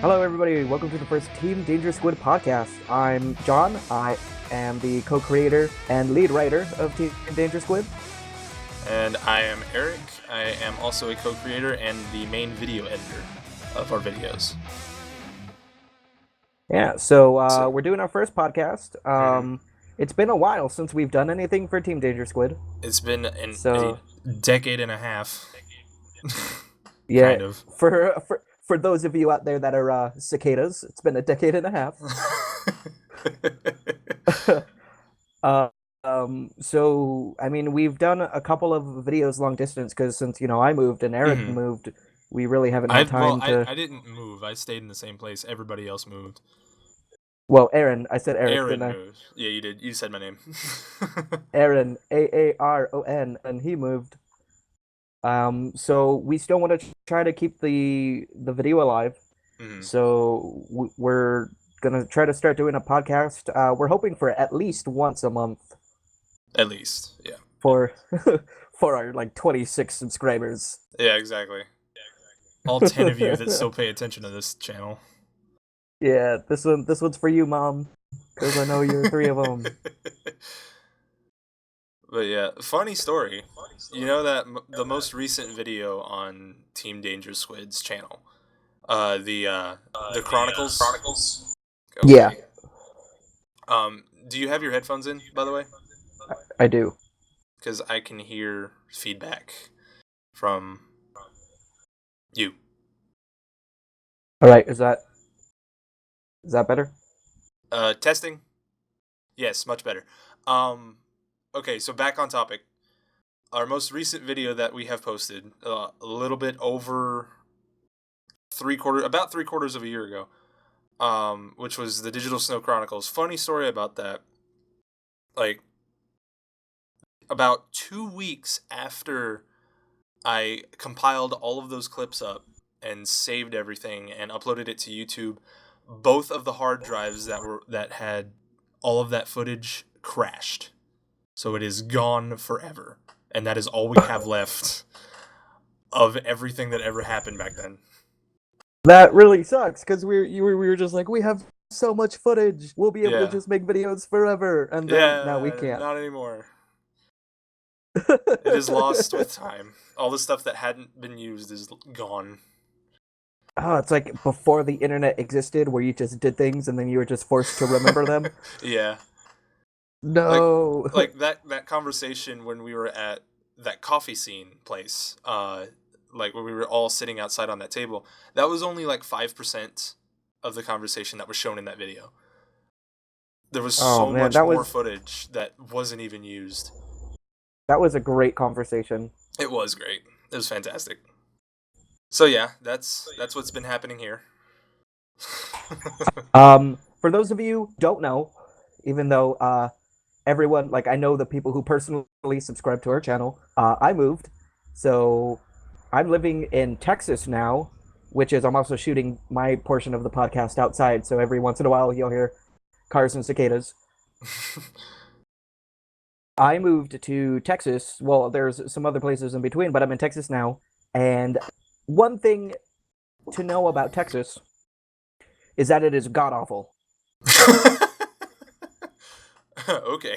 Hello, everybody. Welcome to the first Team Danger Squid podcast. I'm John. I am the co-creator and lead writer of Team Danger Squid. And I am Eric. I am also a co-creator and the main video editor of our videos. Yeah, so we're doing our first podcast. Mhm. It's been a while since we've done anything for Team Danger Squid. It's been So a decade and a half, yeah, kind of. for those of you out there that are cicadas, it's been a decade and a half. uh, so I mean, we've done a couple of videos long distance because since I moved and Eric Mhm. moved, we really haven't I had well, time I, to. I didn't move. I stayed in the same place. Everybody else moved. Well, Aaron, I said Eric, didn't Aaron I? moved. Yeah, you did. You said my name. Aaron, Aaron, and he moved. So we still want to try to keep the video alive. Mhm. So we're gonna try to start doing a podcast. We're hoping for at least once a month At least, yeah. for for our like 26 subscribers. Yeah, exactly. All 10 of you that still pay attention to this channel. Yeah, this one's for you, Mom, because I know you're three of them. But yeah, funny story. You know that the most recent video on Team Danger Squid's channel, the Chronicles. Yeah, Okay. Do you have your headphones in, by the way? I do. Because I can hear feedback from you. All right, is that better? Testing. Yes, much better. Okay, so back on topic. Our most recent video that we have posted, a little bit over about 3/4 of a year ago, which was the Digital Snow Chronicles. Funny story about that. Like, about 2 weeks after I compiled all of those clips up and saved everything and uploaded it to YouTube, both of the hard drives that had all of that footage crashed. So it is gone forever. And that is all we have left of everything that ever happened back then. That really sucks because we were just like we have so much footage. We'll be able to Yeah. just make videos forever, and then now we Yeah, can't. not anymore. It is lost with time. All the stuff that hadn't been used is gone. Oh, it's like before the internet existed, where you just did things and then you were just forced to remember them. Yeah. Like No. like that conversation when we were at that coffee scene place, like when we were all sitting outside on that table, that was only like 5% of the conversation that was shown in that video. There was Oh so man, much that more was footage that wasn't even used. that was a great conversation. It was great. It was fantastic. So yeah, that's what's been happening here. For those of you who don't know, even though everyone like I know the people who personally subscribe to our channel, I moved, so I'm living in Texas now, which is I'm also shooting my portion of the podcast outside. So every once in a while you'll hear cars and cicadas. I moved to Texas. Well, there's some other places in between, but I'm in Texas now. And one thing to know about Texas is that it is god awful. Okay.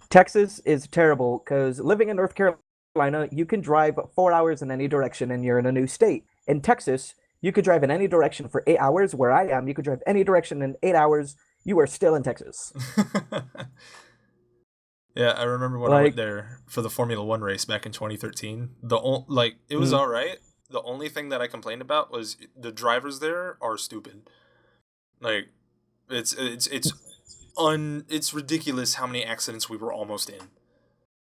Texas is terrible because living in North Carolina, you can drive 4 hours in any direction and you're in a new state. In Texas, you could drive in any direction for 8 hours. Where I am, you could drive any direction in 8 hours. You are still in Texas. Yeah, I remember when I went Like, there for the Formula One race back in 2013. It was mm, all right. The only thing that I complained about was the drivers there are stupid. Like, it's ridiculous how many accidents we were almost in.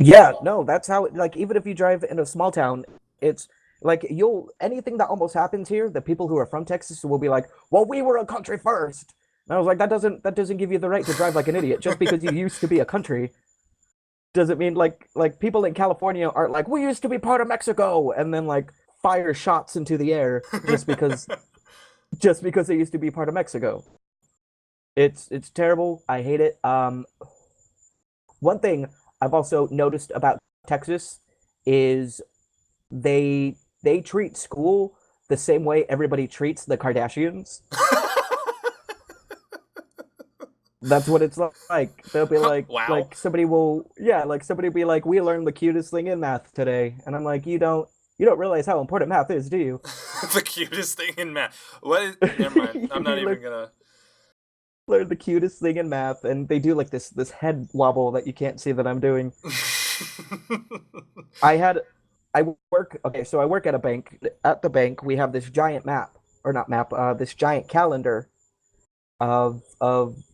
yeah, no, that's how. Like, even if you drive in a small town, it's like you'll anything that almost happens here. The people who are from Texas will be like, "Well, we were a country first." And I was like, that doesn't give you the right to drive like an idiot. Just because you used to be a country doesn't mean like people in California aren't like we used to be part of Mexico and then like fire shots into the air just because they used to be part of Mexico. It's terrible. I hate it. One thing I've also noticed about Texas is they treat school the same way everybody treats the Kardashians. That's what it's like. They'll be Wow. like somebody will, yeah, like somebody will be like, we learned the cutest thing in math today, and I'm like, you don't realize how important math is, do you? The cutest thing in math. What is, never mind. I'm not You even gonna. learn the cutest thing in math, and they do like this head wobble that you can't see that I'm doing. I had I work okay, so I work at a bank. At the bank, we have this giant map, or not map, this giant calendar of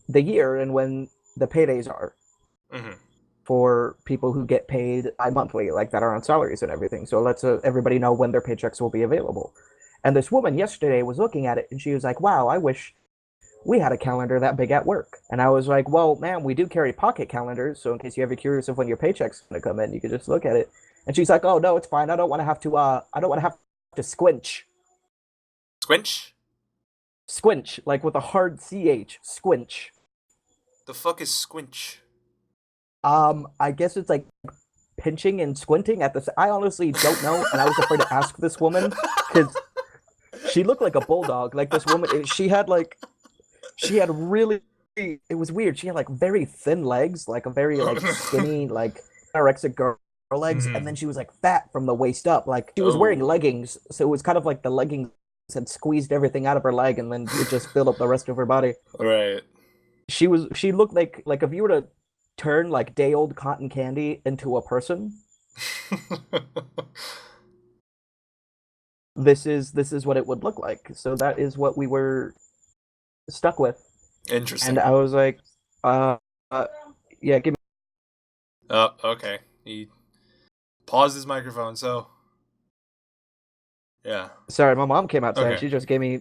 the year and when the paydays are Hmm. for people who get paid monthly, like that are on salaries and everything. So it lets everybody know when their paychecks will be available. And this woman yesterday was looking at it and she was like, "Wow, I wish we had a calendar that big at work." And I was like, "Well, ma'am, we do carry pocket calendars, so in case you're ever curious of when your paycheck's gonna come in, you can just look at it." And she's like, "Oh no, it's fine. I don't want to have to squinch." Squinch? Squinch, like with a hard ch, squinch. The fuck is squinch? I guess it's like pinching and squinting at this. I honestly don't know, and I was afraid to ask this woman because she looked like a bulldog. Like this woman, she had really. It was weird. She had like very thin legs, like a very like skinny, like anorexic girl legs, and then Hmm. she was like fat from the waist up. Like she was wearing Oh, leggings, so it was kind of like the leggings had squeezed everything out of her leg, and then it just filled up the rest of her body. right. She looked like if you were to turn like day old cotton candy into a person, this is what it would look like. So that is what we were stuck with. And Interesting. I was like, uh, uh yeah, give me. Oh, okay. He paused his microphone, so yeah. Sorry, my mom came outside. Okay. She just gave me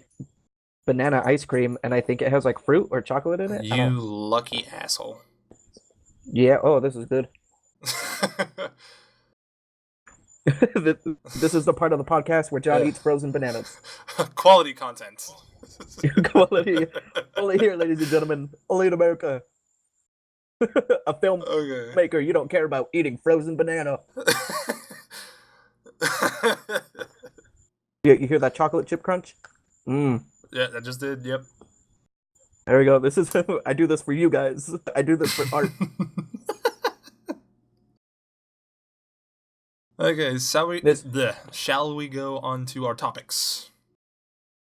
banana ice cream, and I think it has like fruit or chocolate in it. I don't. You lucky asshole. Yeah. Oh, this is good. This is the part of the podcast where John Yeah. eats frozen bananas. Quality content. Quality, only here, ladies and gentlemen, only in America. A Okay. filmmaker, you don't care about eating frozen banana. You hear that chocolate chip crunch? Mmm. Yeah, I just did. Yep. There we go. This is I do this for you guys. I do this for art. Okay, This shall we go on to our topics?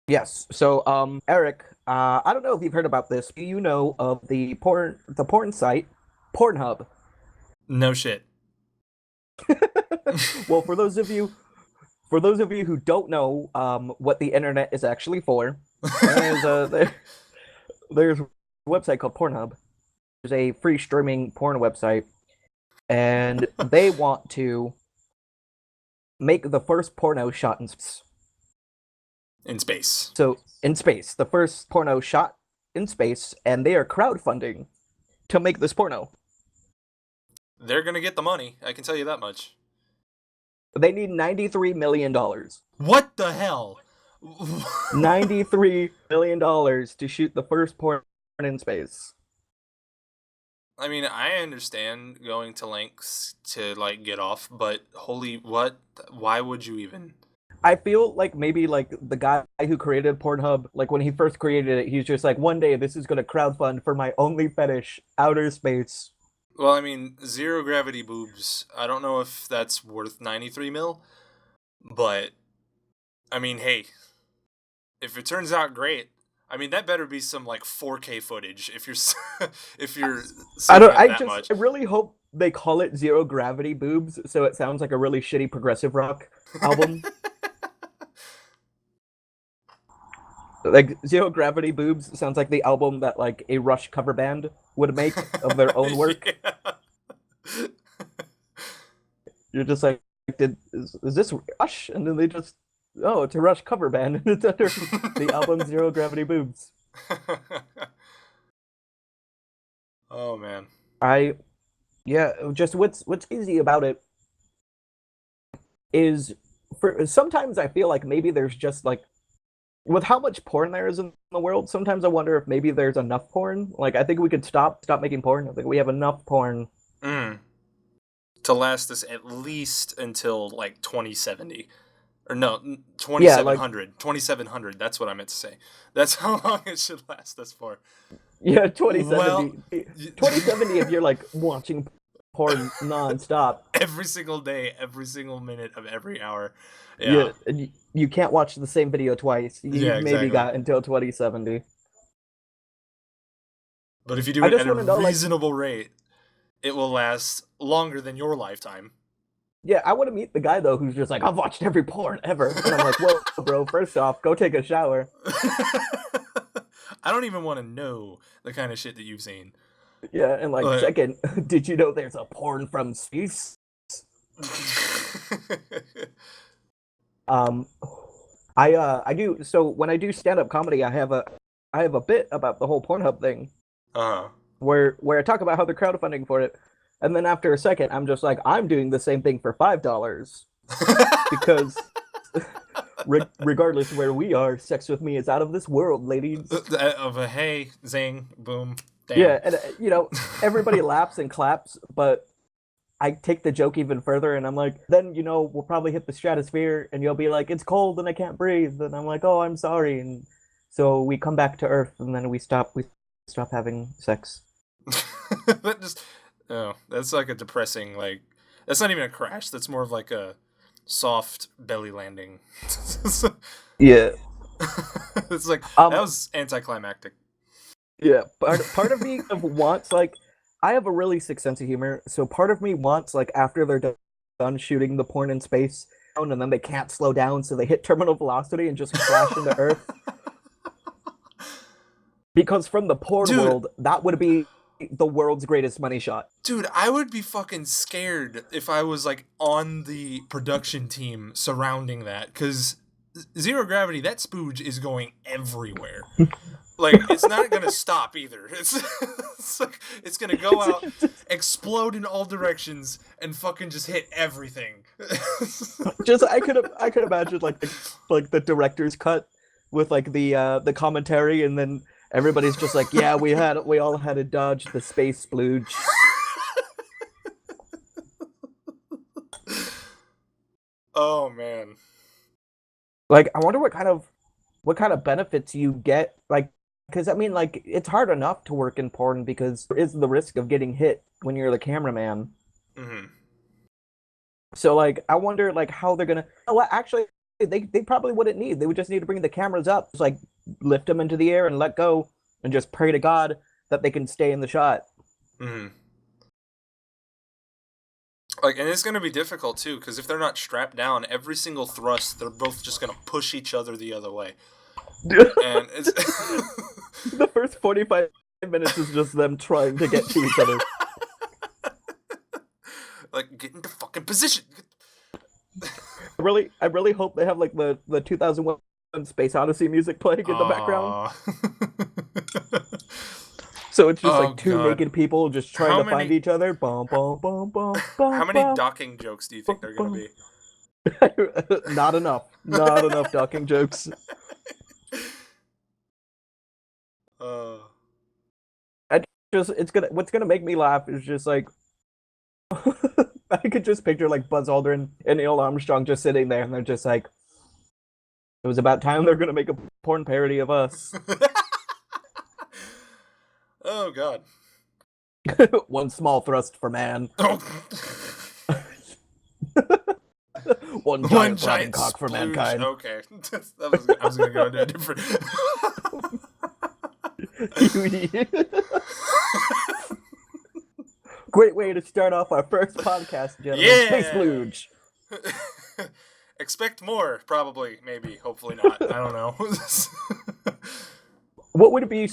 yes. So Eric, I don't know if you've heard about this. Do you know of the porn site Pornhub? No shit. Well, for those of you who don't know what the internet is actually for, there's a there's a website called Pornhub. There's a free streaming porn website, and they want to make the first porno shot in space. In space. So in space, the first porno shot in space, and they are crowdfunding to make this porno. They're gonna get the money. I can tell you that much. They need $93 million. What the hell? $93 million to shoot the first porn in space. I mean, I understand going to lengths to like get off, but holy what? Why would you even? I feel like maybe like the guy who created Pornhub, like when he first created it, he's just like, one day this is gonna crowdfund for my only fetish, outer space. Well, I mean, zero gravity boobs. I don't know if that's worth 93 mil, but I mean, hey, if it turns out great, I mean that better be some like 4K footage if you're if you're I selling don't. it that I much. really hope they call it Zero Gravity Boobs, so it sounds like a really shitty progressive rock album. Like Zero Gravity Boobs sounds like the album that like a Rush cover band would make of their own work. Yeah. You're just like, is this Rush? And then they just, oh, it's a Rush cover band, and it's under the album Zero Gravity Boobs. Oh man. I Yeah, just what's easy about it is for sometimes I feel like maybe there's just like with how much porn there is in the world, sometimes I wonder if maybe there's enough porn. Like I think we could stop making porn. I think we have enough porn. Mm. To last us at least until like 2070. Or no, Yeah, like 2700. 2700. That's what I meant to say. That's how long it should last us for. yeah, Well, 2070. 2070 if you're like watching porn nonstop. every single day, every single minute of every hour. Yeah, Yeah. and you can't watch the same video twice. You Yeah, maybe exactly. got until 2070. But if you do I it just at a want to know, like, reasonable rate, it will last longer than your lifetime. yeah, I want to meet the guy though who's just like, I've watched every porn ever, and I'm like, whoa, bro. First off, go take a shower. I don't even want to know the kind of shit that you've seen. Yeah, and like, Like, second, did you know there's a porn from space? Um, I do so when I do stand up comedy, I have a bit about the whole Pornhub thing uh-huh. where I talk about how they're crowdfunding for it, and then after a second, I'm just like, I'm doing the same thing for $5 because regardless where we are, sex with me is out of this world, ladies. Of a hey, zing, boom, damn. Yeah, and everybody laughs and claps, but I take the joke even further, and I'm like, then we'll probably hit the stratosphere, and you'll be like, it's cold and I can't breathe, and I'm like, oh, I'm sorry, and so we come back to Earth, and then we stop having sex. That just that's like a depressing, like, that's not even a crash. That's more of like a soft belly landing. Yeah. It's like that Um. was anticlimactic. Yeah. Part of me wants like I have a really sick sense of humor, so part of me wants like after they're done shooting the porn in space, and then they can't slow down, so they hit terminal velocity and just crash into Earth. Because from the porn Dude, world, that would be the world's greatest money shot. dude, I would be fucking scared if I was like on the production team surrounding that, because zero gravity, that spooge is going everywhere. Like, it's not gonna stop either. It's like it's gonna go out, explode in all directions, and fucking just hit everything. Just I could imagine like the director's cut with like the commentary, and then everybody's just like, yeah, we all had to dodge the space splooge. Oh man. Like, I wonder what kind of benefits you get, like, because I mean, like, it's hard enough to work in porn because there is the risk of getting hit when you're the cameraman. Mm-hmm. So, like, I wonder, like, how they're gonna. Well, actually, they probably wouldn't need. They would just need to bring the cameras up, just like lift them into the air and let go, and just pray to God that they can stay in the shot. Mm-hmm. Like, and it's gonna be difficult too, because if they're not strapped down, every single thrust, they're both just gonna push each other the other way. And it's The first 45 minutes is just them trying to get to each other. like, get into fucking position. I really hope they have like the 2001 Space Odyssey music playing in the background. So it's just Oh like two god. naked people just trying How to find many each other. Bum, bum, bum, bum, how bum, many bum, docking jokes do you think they're gonna bum. be? Not enough. Not enough docking jokes. Uh, I just it's gonna what's gonna make me laugh is just like I could just picture like Buzz Aldrin and Neil Armstrong just sitting there, and they're just like, it was about time they're gonna make a porn parody of us. oh god. One small thrust for man. Oh. One One giant throbbing giant cock for splooge. mankind. Okay. I was gonna go into a different. Great way to start off our first podcast, gentlemen. Yeah. Space Splooge. Expect more, probably, maybe, hopefully not. I don't know. What would be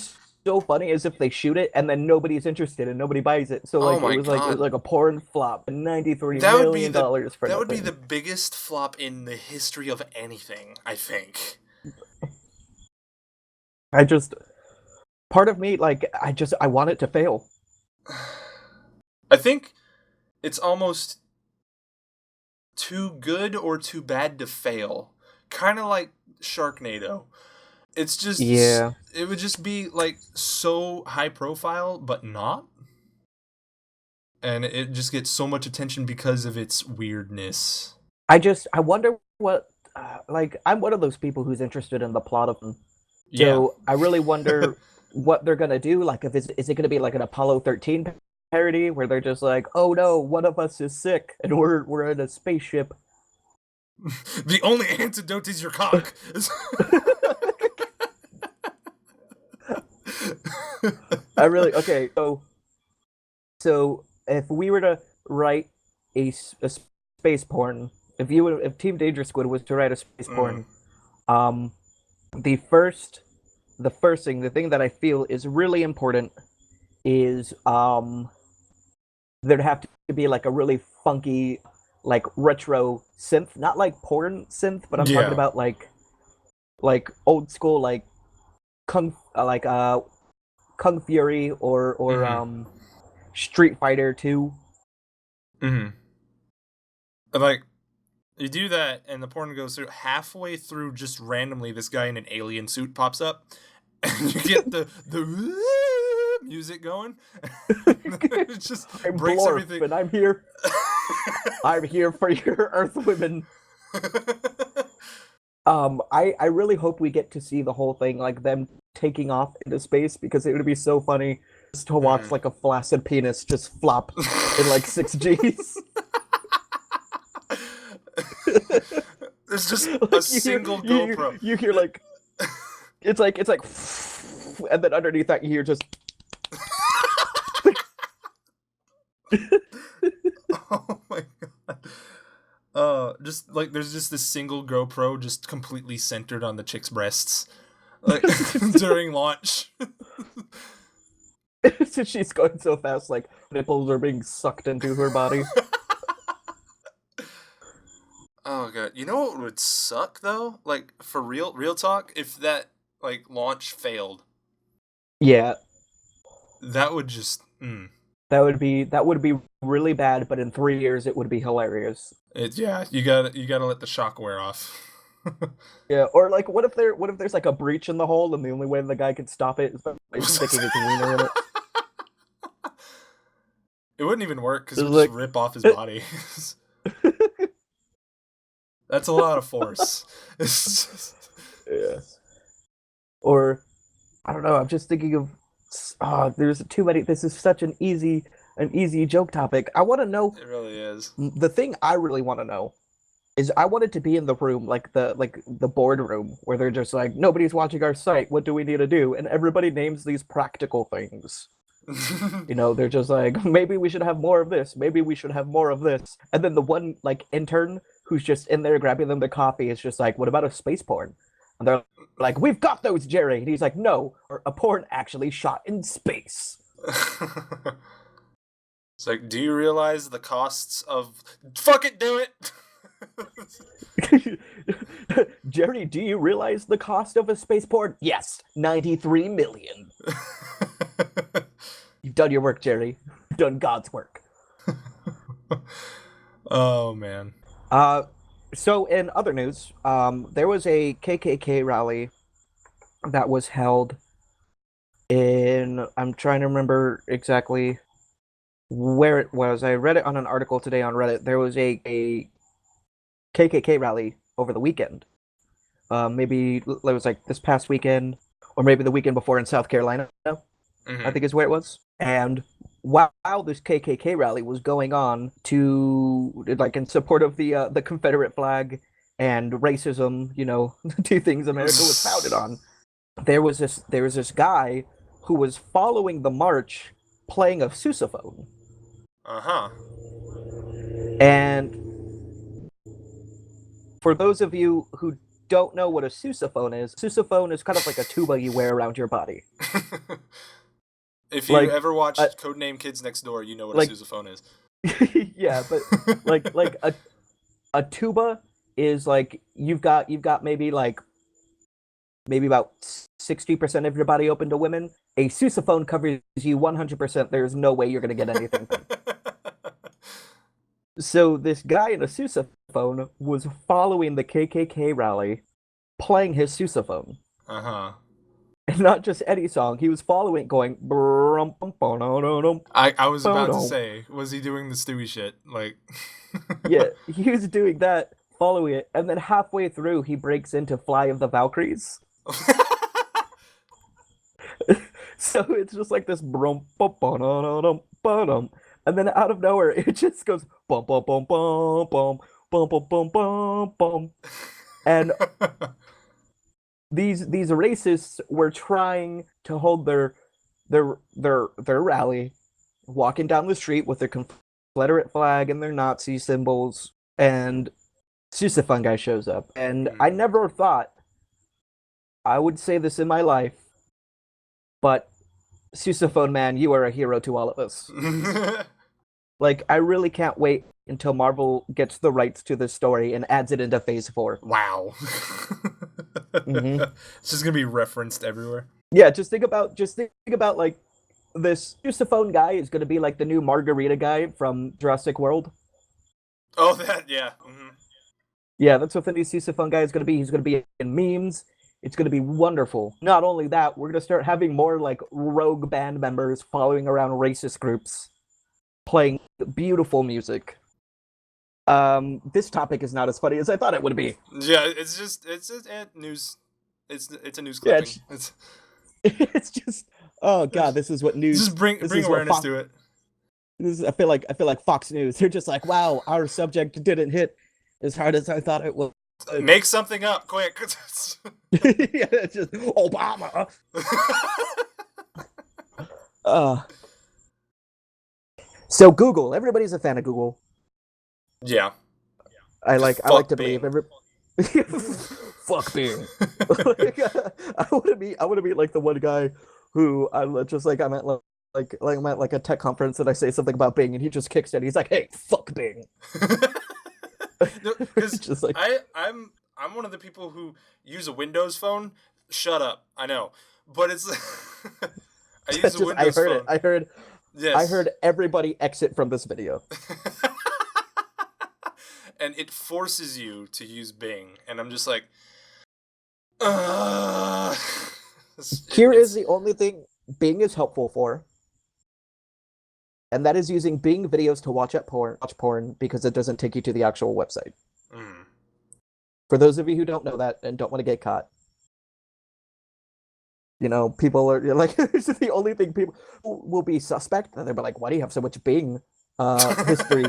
so funny is if they shoot it and then nobody's interested and nobody buys it. So Oh like my it was God. like a porn flop, $93 That would be million the for that would nothing. be the biggest flop in the history of anything, I think. I just part of me like I want it to fail. I think it's almost too good or too bad to fail. Kind of like Sharknado. It's just Yeah. it would just be like so high profile but not. And it just gets so much attention because of its weirdness. I wonder what like I'm one of those people who's interested in the plot of them. Yeah. So I really wonder what they're gonna do. Like, if is it gonna be like an Apollo 13 parody where they're just like, oh no, one of us is sick and we're in a spaceship. The only antidote is your cock. I really okay. So if we were to write a space porn, if Team Danger Squid was to write a space Mm, porn, um, the first the first thing, the thing that I feel is really important is there'd have to be like a really funky, like retro synth, not like porn synth, but I'm talking yeah. about like old school Kung Fury or Mm-hmm. Street Fighter 2. Mm-hmm. And, like, you do that, and the porn goes through halfway through. Just randomly, this guy in an alien suit pops up, and you get the music going. It just I'm breaks Blorf, everything. and I'm here for your Earth women. I really hope we get to see the whole thing, like them taking off into space, because it would be so funny just to watch Mm. like a flaccid penis just flop in like 6 Gs. There's just a Like single GoPro. you hear like it's like and then underneath that you hear just Oh my god. Just like there's just this single GoPro just completely centered on the chick's breasts, like during launch. she's going so fast, like nipples are being sucked into her body. Oh god, you know what would suck though? Like for real talk, if that like launch failed, Yeah, that would just that would be really bad, but in 3 years it would be hilarious. it yeah, you gotta let the shock wear off. Yeah, or like what if there's like a breach in the hole and the only way the guy can stop it is by sticking his wiener in it? It wouldn't even work because it It's would just like rip off his body. That's a lot of force. It's just yeah. Or I don't know. I'm just thinking of there's too many. This is such an easy joke topic. I want to know it really is. the thing I really want to know is I wanted to be in the room, like the boardroom where they're just like, nobody's watching our site. What do we need to do? And everybody names these practical things. You know, they're just like, maybe we should have more of this. Maybe we should have more of this. And then the one like intern who's just in there grabbing them the coffee is just like, what about a space porn? And they're like, we've got those, Jerry. And he's like, no, or a porn actually shot in space. It's like, do you realize the costs of fuck it, do it? Jerry, do you realize the cost of a spaceport? Yes, 93 million. You've done your work, Jerry. You've done God's work. Oh man. So in other news, there was a KKK rally that was held in, I'm trying to remember exactly where it was. I read it on an article today on Reddit. There was a KKK rally over the weekend. Maybe it was like this past weekend, or maybe the weekend before in South Carolina, I think is where it was. And while this KKK rally was going on to like in support of the Confederate flag and racism, you know, the two things America was founded on, there was this guy who was following the march playing a sousaphone. Uh-huh. And for those of you who don't know what a sousaphone is kind of like a tuba you wear around your body. If you Like, ever watched uh, Codename Kids Next Door, you know what like a sousaphone is. yeah, but like a tuba is like you've got maybe about 60% of your body open to women. A sousaphone covers you 100%. There's no way you're going to get anything from. So this guy in a sousaphone was following the KKK rally, playing his sousaphone. Uh-huh. And not just any song. He was following, going. I was about to say, was he doing the Stewie shit? Like Yeah, he was doing that, following it, and then halfway through he breaks into Fly of the Valkyries. So it's just like this brum bum bum bum, and then out of nowhere it just goes bum bum bum bum bum bum bum bum bum bum, and these racists were trying to hold their rally, walking down the street with their Confederate flag and their Nazi symbols, and Sousaphone guy shows up, and I Mm. never thought I would say this in my life, but Sousaphone man, you are a hero to all of us. Like, I really can't wait until Marvel gets the rights to this story and adds it into Phase 4. Wow. Mm-hmm. It's just gonna be referenced everywhere. Yeah, just think about like this Sousaphone guy is going to be like the new Margarita guy from Jurassic World. Oh, that, yeah. Hmm. Yeah, that's what the new Sousaphone guy is going to be. He's going to be in memes. It's going to be wonderful. Not only that, we're going to start having more like rogue band members following around racist groups, playing beautiful music. This topic is not as funny as I thought it would be. Yeah, it's just news. It's a news Yeah, clipping. It's it's just oh god, this is what news. just bring This bring is what awareness Fox. to it. I feel like Fox News. They're just like, wow, our subject didn't hit as hard as I thought it would. Make something up quick. Yeah, it's just Obama. Uh, so Google. Everybody's a fan of Google. Yeah. I Just like fuck to believe Bing. every. Fuck Bing. Like, I want to be like the one guy who just like I'm at like I'm at like a tech conference and I say something about Bing and he just kicks it. He's like, "Hey, fuck Bing." Because Just like I'm one of the people who use a Windows phone. Shut up. I know, but it's I use a just Windows phone. I Yes. heard everybody exit from this video. And it forces you to use Bing, and I'm just like, uh, Here is the only thing Bing is helpful for, and that is using Bing videos to watch porn because it doesn't take you to the actual website. Mm. For those of you who don't know that and don't want to get caught, people are like, this is the only thing people will be suspect, and they'll be like, "Why do you have so much Bing history?"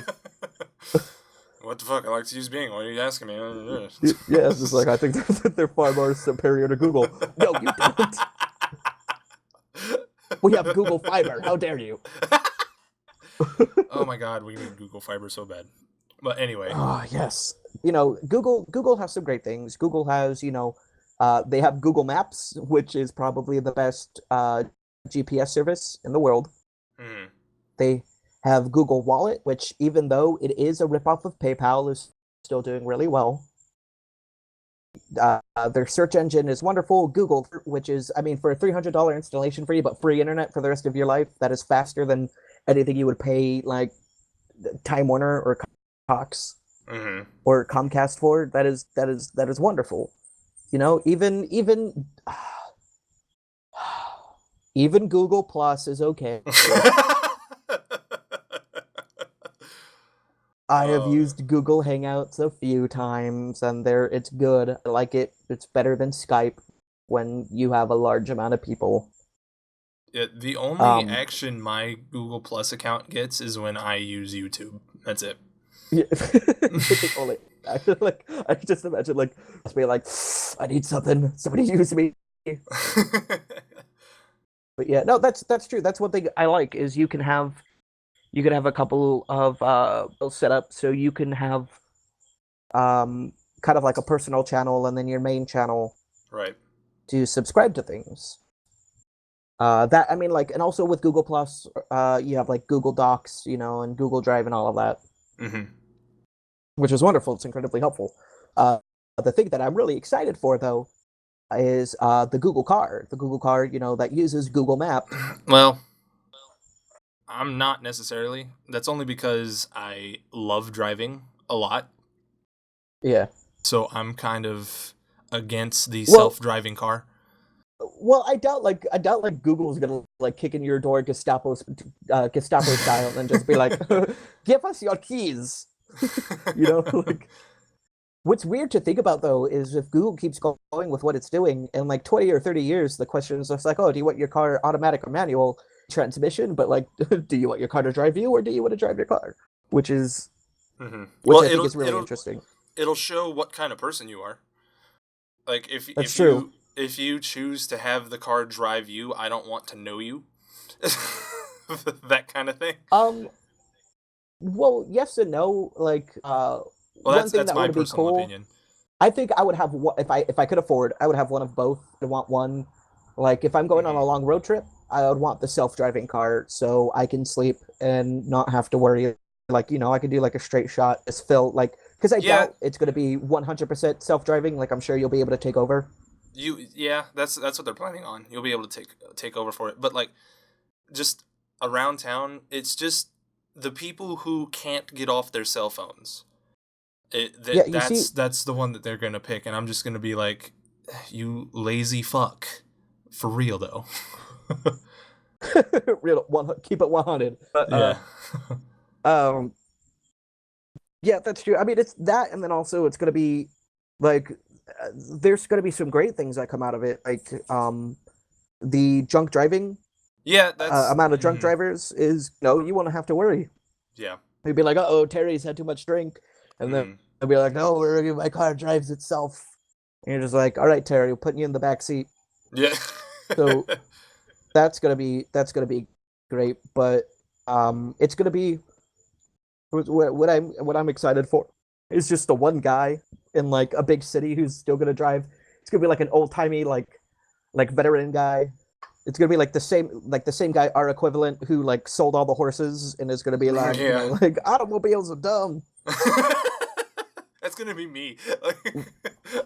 What the fuck? I like to use Bing. What are you asking me? Yeah, it's just like I think they're far more superior to Google. No, you don't. We have Google Fiber. How dare you? Oh my god, we need Google Fiber so bad. But anyway. Oh, yes. Google has some great things. Google has, they have Google Maps, which is probably the best GPS service in the world. Mm. They have Google Wallet, which even though it is a ripoff of PayPal, is still doing really well. Their search engine is wonderful. Google, which is, I mean, for a $300 installation fee, but free internet for the rest of your life, that is faster than anything you would pay like Time Warner or Cox or Comcast for. That is wonderful. Even even Google Plus is okay. I have used Google Hangouts a few times, and it's good. I like it. It's better than Skype when you have a large amount of people. Yeah, the only action my Google Plus account gets is when I use YouTube. That's it. Yeah. Only, I just imagine just being like, I need something. Somebody use me. But yeah, no, that's true. That's one thing I like is you can have a couple of set up so you can have kind of like a personal channel and then your main channel Right. to subscribe to things. That I mean, and also with Google Plus, you have like Google Docs, and Google Drive and all of that, which is wonderful. It's incredibly helpful. The thing that I'm really excited for though is the Google Car. The Google Car, that uses Google Maps. Well, I'm not necessarily. That's only because I love driving a lot. Yeah. So I'm kind of against the Well, self-driving car. Well, I doubt Google's gonna kick in your door Gestapo style and just be like, "Give us your keys," like What's weird to think about though is if Google keeps going with what it's doing in like 20 or 30 years, the question is just like, oh, do you want your car automatic or manual transmission? But like, do you want your car to drive you or do you want to drive your car? Which is, which Well, I think is really interesting. it'll show what kind of person you are. Like That's true. if you choose to have the car drive you, I don't want to know you. That kind of thing. Well, yes and no. Like, Well, one thing that's that my would be personal cool, opinion. I think I would have if I could afford, I would have one of both. I want one, like if I'm going on Hmm. a long road trip, I would want the self-driving car so I can sleep and not have to worry. Like, I could do like a straight shot, just fill like because I Yeah, doubt it's going to be 100% self-driving. Like I'm sure you'll be able to take over. that's what they're planning on. You'll be able to take over for it. But like just around town, it's just the people who can't get off their cell phones. Yeah, you see, That's the one that they're gonna pick, and I'm just gonna be like, you lazy fuck, for real though. real one, keep it 100. But Yeah. um, yeah, that's true. I mean, it's that, and then also it's going to be like there's going to be some great things that come out of it, like the drunk driving Yeah, that's amount of drunk drivers is no, you won't have to worry. yeah. You'd be like, oh, Terry's had too much drink, and then Hmm. they'll be like, no, my car drives itself, and you're just like, all right, Terry, we're putting you in the back seat. Yeah. So that's gonna be great, but it's gonna be what I'm excited for is just the one guy in like a big city who's still gonna drive. It's gonna be like an old timey like veteran guy. It's gonna be like the same guy, our equivalent, who like sold all the horses and is gonna be like, Yeah. like automobiles are dumb. That's gonna be me. Like,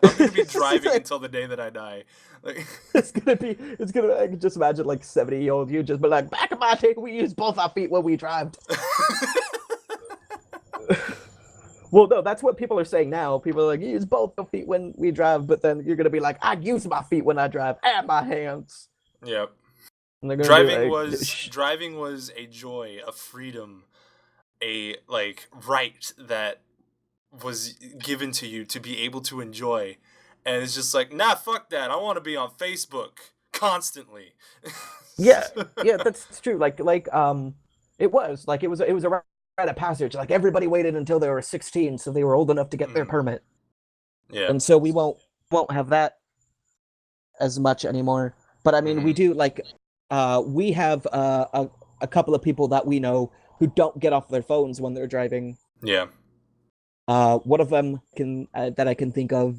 I'm gonna be driving until the day that I die. Like, It's gonna I can just imagine like 70-year-old you just be like, back in my day we used both our feet when we drive. Well, no, that's what people are saying now. People are like, use both your feet when we drive, but then you're gonna be like, I use my feet when I drive and my hands. yep. And they're gonna be like, Driving was a joy, a freedom, a like right that was given to you to be able to enjoy. And it's just like, nah, fuck that. I want to be on Facebook constantly. yeah, yeah, that's true. It was a rite of passage. Like everybody waited until they were 16, so they were old enough to get their Mhm. permit, Yeah. and so we won't have that as much anymore. But I mean, we Hmm. do like, we have a couple of people that we know who don't get off their phones when they're driving. Yeah. One of them can that I can think of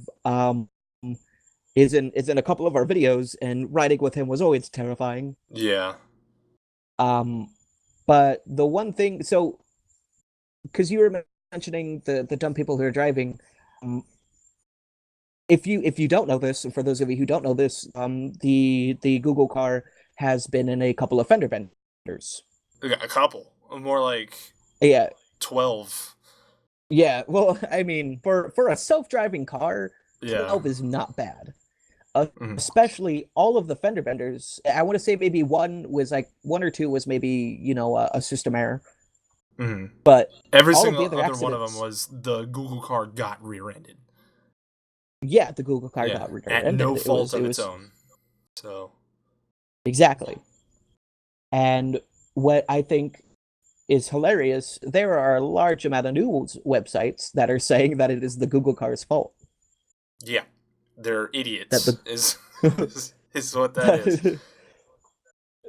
is in a couple of our videos, and riding with him was always terrifying. Yeah. Um, but the one thing, so because you were mentioning the dumb people who are driving, um, if you don't know this, and for those of you who don't know this, the Google car has been in a couple of fender benders. A couple. More like Yeah, 12. yeah. Well, I mean, for a self-driving car, Yeah. 12 is not bad. Mhm. Especially all of the fender benders. I want to say maybe one or two was maybe a system error, Mhm. but Every all of the single other other one of them accidents, was the Google car got rear-ended. yeah, the Google car Yeah, got at rear-ended. no It fault was of it its was own. So, exactly. And what I think is hilarious, there are a large amount of news websites that are saying that it is the Google car's fault. yeah, they're That idiots. the Is what that is. that,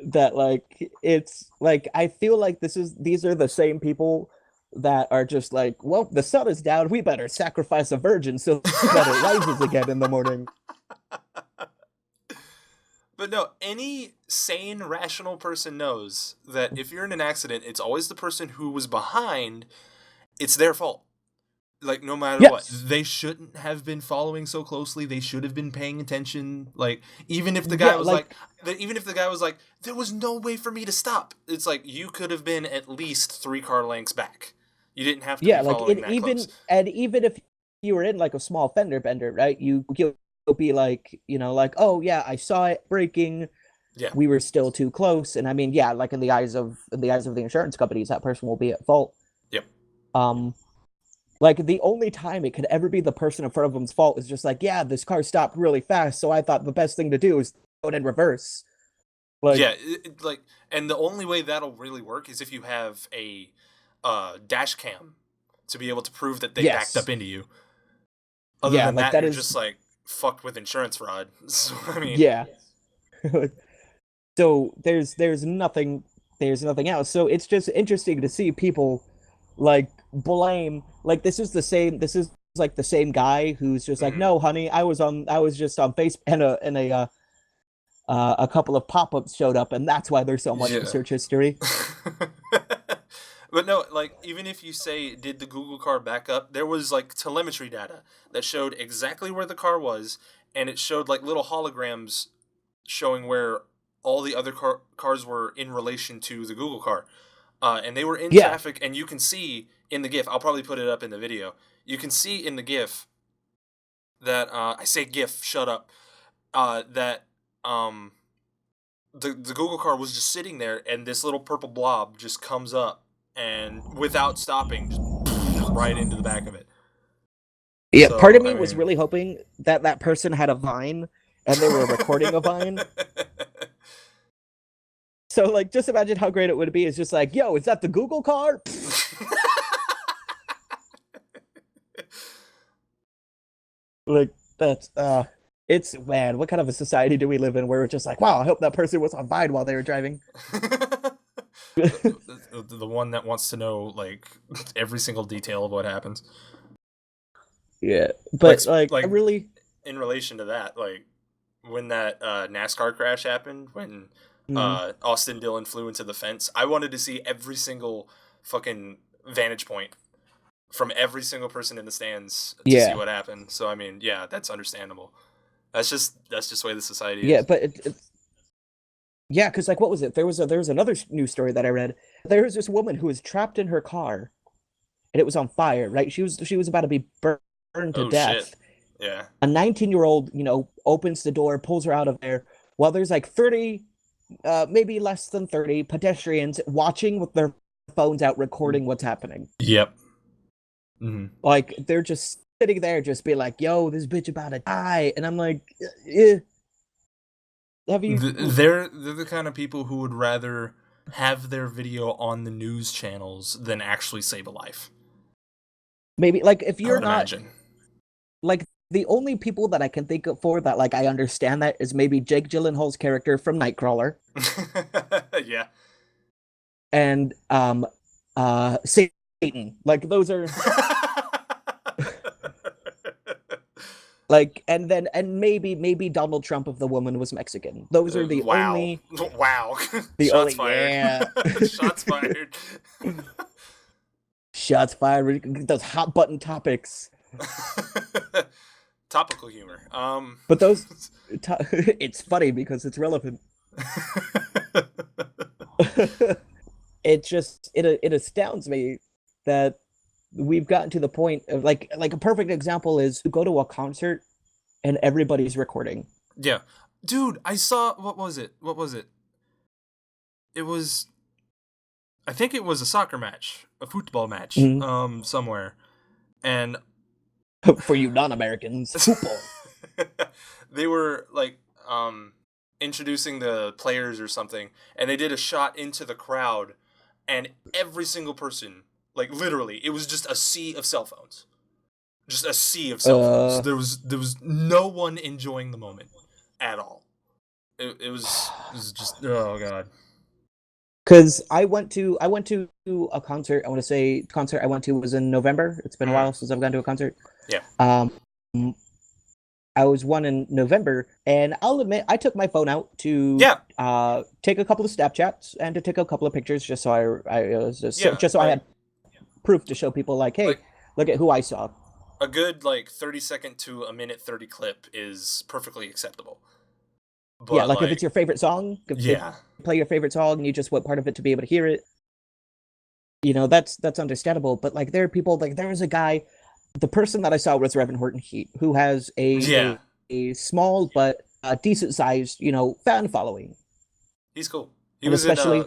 that like it's like I feel like these are the same people that are just like, well, the sun is down, we better sacrifice a virgin so that it rises again in the morning. But no, any sane, rational person knows that if you're in an accident, it's always the person who was behind. It's their fault. Like no matter what, Yes. they shouldn't have been following so closely. They should have been paying attention. Like even if the guy Yeah, was like, like there was no way for me to stop. It's like you could have been at least 3 car lengths back. You didn't have to be yeah, like following that close. even if you were in like a small fender bender, right? You'll be like, like, oh yeah, I saw it breaking. Yeah. We were still too close. And I mean, yeah, like in the eyes of the insurance companies, that person will be at fault. Yep. Um, Like the only time it could ever be the person in front of them's fault is just like, yeah, this car stopped really fast, so I thought the best thing to do is go in reverse. Like, Yeah, like, and the only way that'll really work is if you have a dash cam to be able to prove that they backed up yes, into you. Other yeah, than like that, that you're is, just like fucked with insurance fraud. So I mean, yeah. So there's nothing else. So it's just interesting to see people like blame like this is like the same guy who's just like, mhm. no, honey, I was just on Facebook and a couple of pop-ups showed up and that's why there's so much Yeah. search history. But no, like even if you say did the Google car back up, there was like telemetry data that showed exactly where the car was, and it showed like little holograms showing where all the other cars were in relation to the Google car. And they were in Yeah. traffic, and you can see in the GIF. I'll probably put it up in the video. You can see in the GIF that I say GIF. Shut up. That um, the Google car was just sitting there, and this little purple blob just comes up, and without stopping, just right into the back of it. Yeah, part So of I me was mean, really hoping that that person had a Vine and they were recording a Vine. So like just imagine how great it would be. It's just like, yo, is that the Google car? Like that's it's man, what kind of a society do we live in where it's just like, wow, I hope that person was on Vine while they were driving. the one that wants to know like every single detail of what happens. Yeah. Like But like I like really in relation to that, like when that NASCAR crash happened, when mm, Austin Dillon flew into the fence, I wanted to see every single fucking vantage point from every single person in the stands to see yeah. what happened. So I mean, yeah, that's understandable. That's just the way the society Yeah, is. but yeah, because like what was it? There was another news story that I read. There was this woman who was trapped in her car and it was on fire, right? She was about to be burned to Oh shit. death. Yeah. A 19-year-old, you know, opens the door, pulls her out of there, while there's like 30, maybe less than 30 pedestrians watching with their phones out, recording what's happening. Yep. Hmm. Like they're just sitting there, just be like, "Yo, this bitch about to die," and I'm like, eh, "Have you They're the kind of people who would rather have their video on the news channels than actually save a life. maybe like if I you're would not imagine. like the only people that I can think of for that like I understand that is maybe Jake Gyllenhaal's character from Nightcrawler Yeah. and Satan. Like those are like and maybe Donald Trump if the woman was Mexican. Those are Wow. Wow. the Shots only fired. yeah. Shots fired. Shots fired. Those hot button topics. Topical humor. But those it's funny because it's relevant. It just it astounds me that we've gotten to the point of like a perfect example is you go to a concert and everybody's recording. Yeah. Dude, I saw what was it? What was it? It was I think it was a soccer match, a football match, Mhm. somewhere. And For you non-Americans, football. they were like introducing the players or something, and they did a shot into the crowd, and every single person, like literally, it was just a sea of cell phones. Just a sea of cell phones. Uh, There was no one enjoying the moment at all. It was just oh god. because I went to a concert. I want to say concert I went to was in November. It's been a Mm, while since I've gone to a concert. yeah. Um, I was one in November, and I'll admit I took my phone out to Yeah. take a couple of Snapchats and to take a couple of pictures, just so I was Yeah. just so I had proof to show people like, hey, Like look at who I saw. a good like 30-second to a minute 30 clip is perfectly acceptable. Yeah, But like if it's like your favorite song, if yeah. you play your favorite song and you just want part of it to be able to hear it, you know, that's understandable. But like there are people like there was a guy, the person that I saw was Reverend Horton Heat, who has Yeah. a small but decent sized, you know, fan following. He's cool. He And was in especially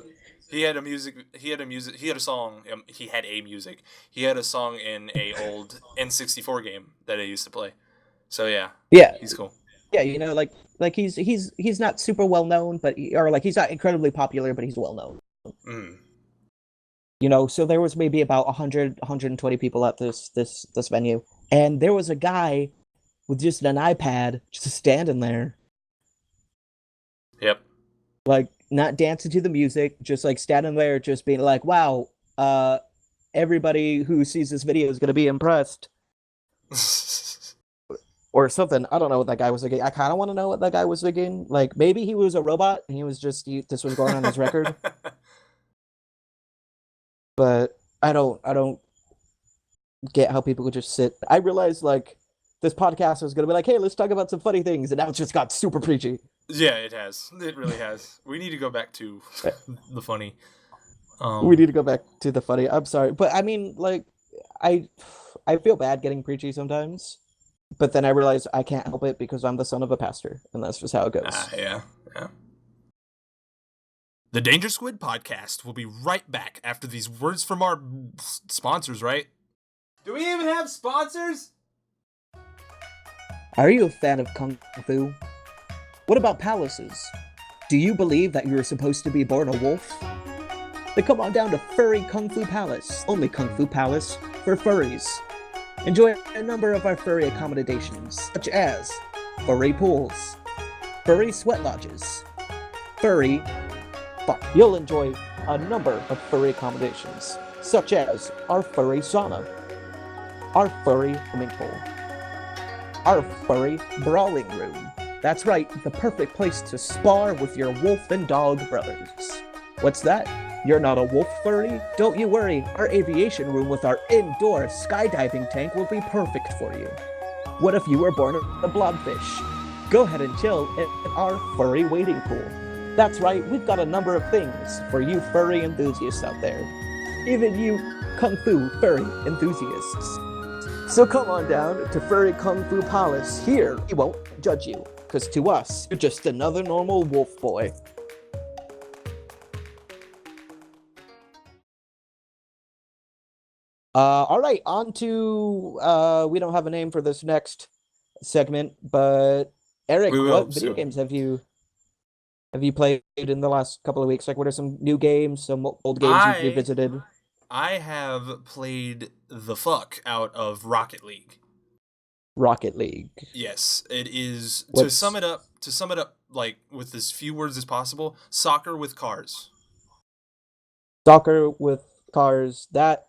He had a music. He had a music. He had a song. He had a music. He had a song in a old N64 game that I used to play. So yeah, Yeah, he's cool. yeah, like he's not super well known, but or like he's not incredibly popular, but he's well known. Mm. So there was maybe about 100 120 people at this venue, and there was a guy with just an iPad just standing there, Yep. like not dancing to the music, just like standing there, just being like, "Wow, uh, everybody who sees this video is gonna be impressed." Or something. I don't know what that guy was thinking. I kind of want to know what that guy was thinking. Like maybe he was a robot and he was just this was going on his record. But I don't get how people could just sit. I realized like this podcast was gonna be like, hey, let's talk about some funny things, and now it just got super preachy. Yeah, it has. It really has. We need to go back to the funny. We need to go back to the funny. I'm sorry, but I mean, like, I I feel bad getting preachy sometimes, but then I realize I can't help it because I'm the son of a pastor, and that's just how it goes. Yeah, yeah. The Danger Squid podcast will be right back after these words from our sponsors, right? Do we even have sponsors? Are you a fan of Kung Fu? What about palaces? Do you believe that you were supposed to be born a wolf? Then come on down to Furry Kung Fu Palace, only Kung Fu Palace for furries. Enjoy a number of our furry accommodations, such as furry pools, furry sweat lodges, You'll enjoy a number of furry accommodations, such as our furry sauna, our furry swimming pool, our furry brawling room. That's right, the perfect place to spar with your wolf and dog brothers. What's that? You're not a wolf furry? Don't you worry, our aviation room with our indoor skydiving tank will be perfect for you. What if you were born a blobfish? Go ahead and chill in our furry wading pool. That's right, we've got a number of things for you furry enthusiasts out there. Even you Kung Fu furry enthusiasts. So come on down to Furry Kung Fu Palace. Here, we won't judge you, because to us, you're just another normal wolf boy. All right, on to, we don't have a name for this next segment, but Eric, We will what video soon. games have you played in the last couple of weeks? Like, what are some new games, some old games you've revisited? I have played the fuck out of Rocket League. Rocket League. Yes, it is. What's To sum it up, like with as few words as possible, soccer with cars. soccer with cars? That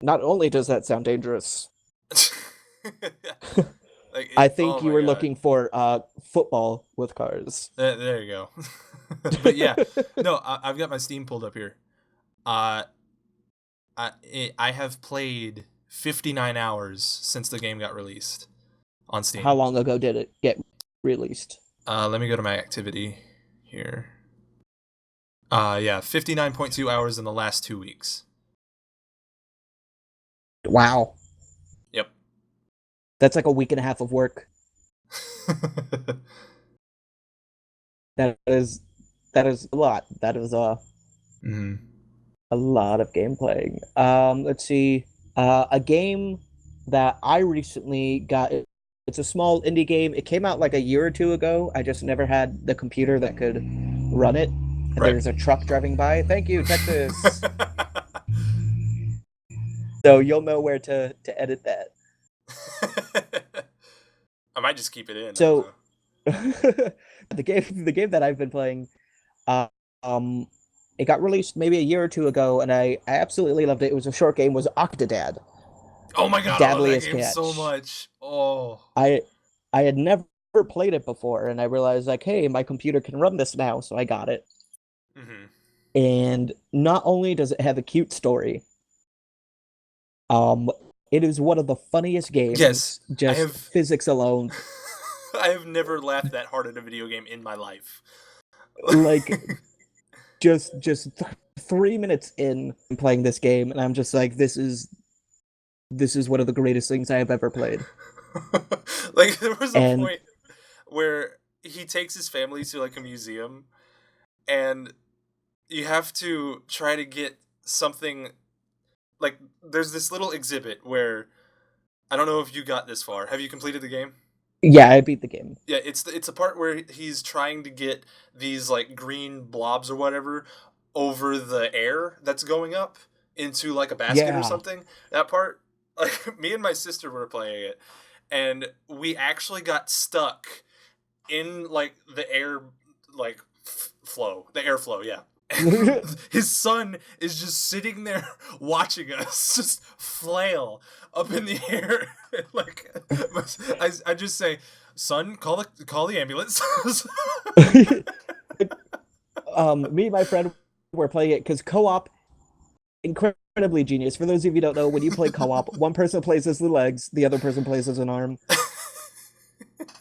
not only does that sound dangerous, I think Oh you my were god. looking for football with cars. There you go. But yeah, no, I've got my Steam pulled up here. Uh, I have played 59 hours since the game got released on Steam. How long ago did it get released? Let me go to my activity here. Yeah, 59.2 hours in the last 2 weeks. Wow. Yep. That's like a week and a half of work. That is a lot. That is Mm-hmm. a lot of game playing. Let's see. A game that I recently got. It's a small indie game. It came out like a year or two ago. I just never had the computer that could run it. And Right. there's a truck driving by. Thank you, Texas. So you'll know where to edit that. I might just keep it in. So the game that I've been playing, uh, um, it got released maybe a year or two ago, and I absolutely loved it. It was a short game. Was Octodad. Oh my god, I love that Dadliest game Catch. so much. Oh. I had never played it before, and I realized like, hey, my computer can run this now, so I got it. Mm-hmm. And not only does it have a cute story, it is one of the funniest games. Yes, just physics alone. I have never laughed that hard at a video game in my life. Like, just 3 minutes in playing this game, and I'm just like, this is one of the greatest things I have ever played. Like, there was a point where he takes his family to like a museum, and you have to try to get something like there's this little exhibit where I don't know if you got this far. Have you completed the game? Yeah, I beat the game. Yeah, it's a part where he's trying to get these like green blobs or whatever over the air that's going up into like a basket or Yeah. something. That part, like me and my sister were playing it, and we actually got stuck in like the air, like flow, the airflow. Yeah. His son is just sitting there watching us just flail up in the air. Like I just say, son, call the ambulance. Me and my friend were playing it because co-op incredibly genius. For those of you who don't know, when you play co-op, one person plays as the legs, the other person plays as an arm.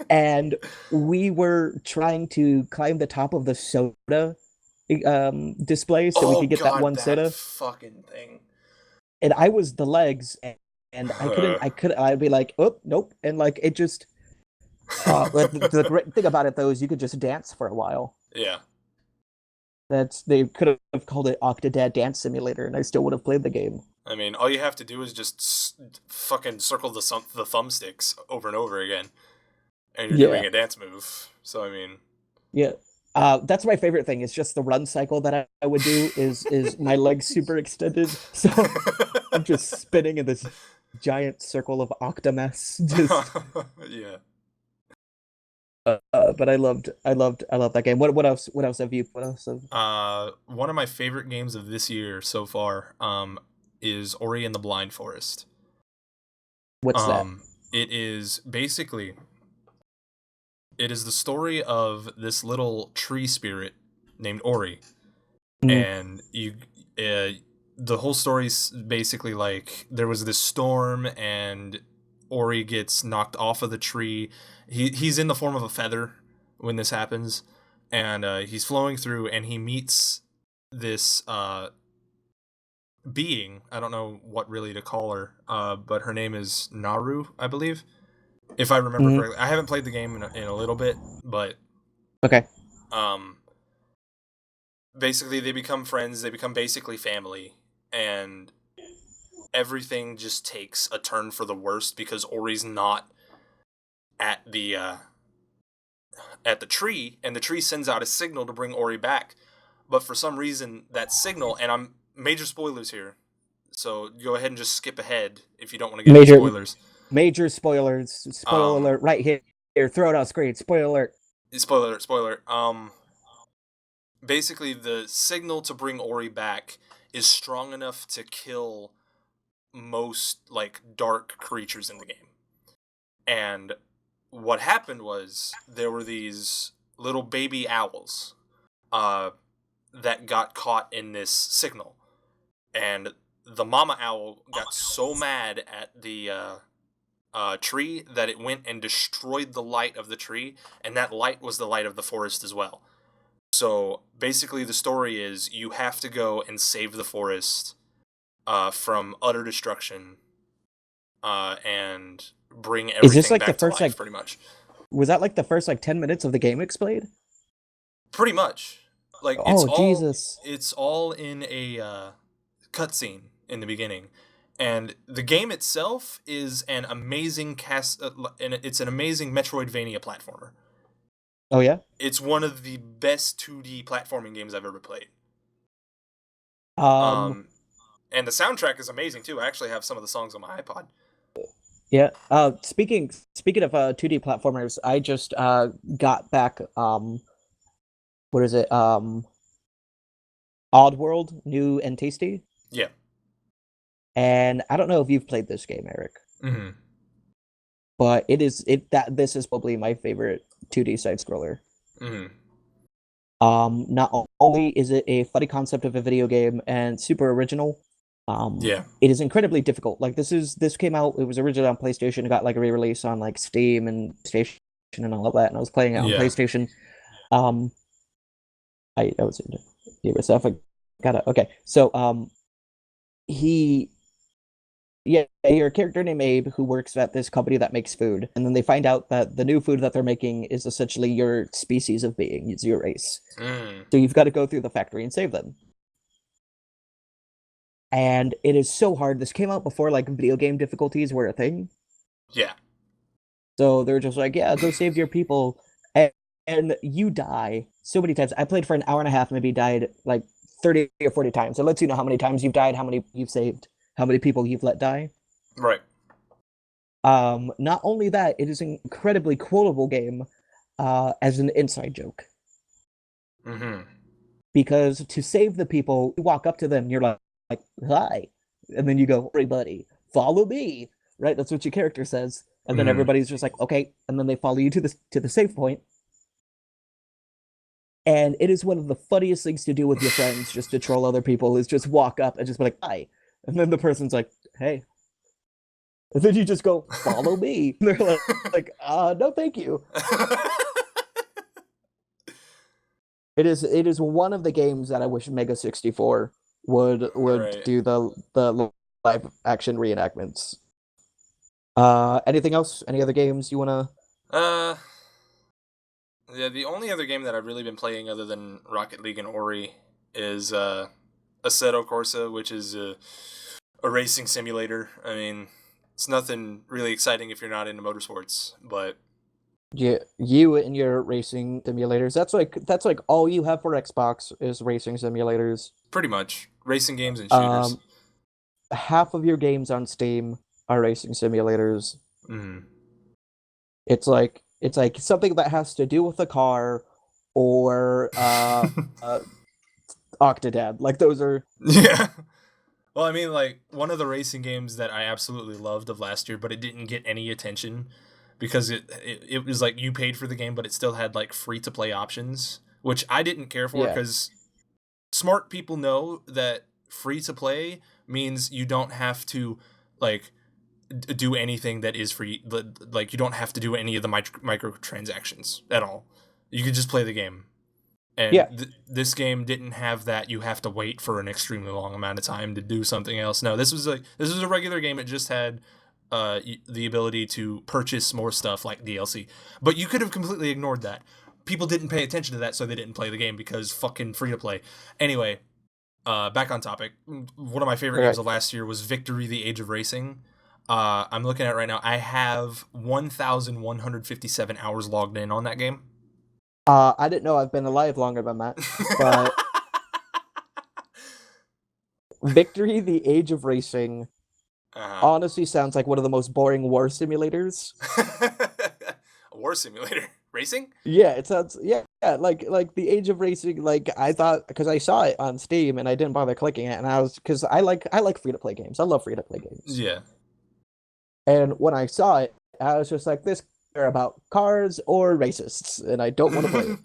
And we were trying to climb the top of the soda display so we Oh could get that god, one that soda. fucking thing. And I was the legs, and I'd be like, oh nope, and like it just. But the great thing about it though is you could just dance for a while. Yeah. That's they could have called it Octodad Dance Simulator, and I still would have played the game. I mean, all you have to do is just fucking circle the thumbsticks over and over again, and you're Yeah, doing a dance move. So I mean, yeah. That's my favorite thing. It's just the run cycle that I would do is my legs super extended, so I'm just spinning in this giant circle of Octomess. Just, yeah. but I loved that game. What else? What else have you? What else? One of my favorite games of this year so far, is Ori and the Blind Forest. What's that? Um, it is basically it is the story of this little tree spirit named Ori, Mm, and uh, the whole story's basically like there was this storm and Ori gets knocked off of the tree. He's in the form of a feather when this happens, and he's flowing through, and he meets this being. I don't know what really to call her, but her name is Naru, I believe, if I remember mm, correctly. I haven't played the game in a little bit, but okay. um, basically they become friends. They become basically family, and everything just takes a turn for the worst because Ori's not at the tree, and the tree sends out a signal to bring Ori back. But for some reason, that signal, and I'm major spoilers here, so go ahead and just skip ahead if you don't want to get any Major spoilers. major spoilers. Spoiler Um, alert! Right here. Here, throw it on screen. Spoiler alert. spoiler. Basically, the signal to bring Ori back is strong enough to kill most like dark creatures in the game. And what happened was there were these little baby owls uh, that got caught in this signal, and the mama owl got so mad at the tree that it went and destroyed the light of the tree, and that light was the light of the forest as well. So basically, the story is you have to go and save the forest from utter destruction and bring Is this everything like the back to first life, like pretty much. was that like the first like 10 minutes of the game explained? Pretty much, like Oh Jesus. it's all in a cutscene in the beginning, and the game itself is an amazing and it's an amazing Metroidvania platformer. Oh yeah. It's one of the best 2D platforming games I've ever played. Um Um, and the soundtrack is amazing too. I actually have some of the songs on my iPod. yeah. Speaking of 2D platformers, I just got back what is it? Oddworld, New and Tasty. Yeah. And I don't know if you've played this game, Eric, Mm-hmm. but it this is probably my favorite 2D side scroller. Mm-hmm. Not only is it a funny concept of a video game and super original, Yeah. it is incredibly difficult. Like this came out, it was originally on PlayStation, it got like a re-release on like Steam and Station and all of that, and I was playing it on Yeah. PlayStation. Um, I was in give myself. I gotta okay. So he yeah, you're a character named Abe who works at this company that makes food, and then they find out that the new food that they're making is essentially your species of being, it's your race. Mm. So you've got to go through the factory and save them. And it is so hard. This came out before like video game difficulties were a thing. Yeah. So they're just like, yeah, go save your people. And you die so many times. I played for an hour and a half, maybe died like 30 or 40 times. It lets you know how many times you've died, how many you've saved, how many people you've let die. Right. Not only that, it is an incredibly quotable game as an inside joke. Mm-hmm. Because to save the people, you walk up to them, and you're like, hi. And then you go, everybody, follow me. Right? That's what your character says. And then Mm. everybody's just like, okay. And then they follow you to the save point. And it is one of the funniest things to do with your friends, just to troll other people, is just walk up and just be like, hi. And then the person's like, hey. And then you just go, follow me. And they're no, thank you. It is one of the games that I wish Mega 64 would Right. do the live action reenactments. Anything else? Any other games you wanna? Uh, yeah. The only other game that I've really been playing other than Rocket League and Ori is Assetto Corsa, which is a racing simulator. I mean, it's nothing really exciting if you're not into motorsports, but Yeah, you and your racing simulators. That's like all you have for Xbox is racing simulators. pretty much racing games and shooters. Um, Half of your games on Steam are racing simulators. Mm. It's like something that has to do with a car or Octodad. Like those are Yeah. Well, I mean, like, one of the racing games that I absolutely loved of last year, but it didn't get any attention because it was like you paid for the game, but it still had like free to play options, which I didn't care for yeah. because smart people know that free to play means you don't have to like do anything that is free. Like, you don't have to do any of the microtransactions at all. You can just play the game. And Yeah. this game didn't have that. You have to wait for an extremely long amount of time to do something else. No, this was a regular game. It just had the ability to purchase more stuff like DLC. But you could have completely ignored that. People didn't pay attention to that, so they didn't play the game because fucking free to play. Anyway, back on topic. One of my favorite games Right. of last year was Victory: The Age of Racing. I'm looking at it right now. I have 1,157 hours logged in on that game. I didn't know I've been alive longer than that, but Victory: The Age of Racing uh-huh. honestly sounds like one of the most boring war simulators. A war simulator. Racing? Yeah, it sounds yeah, like the Age of Racing. Like I thought because I saw it on Steam and I didn't bother clicking it, and I was because I like free to play games. I love free to play games. Yeah. And when I saw it, I was just like, this are about cars or racists, and I don't want to play it.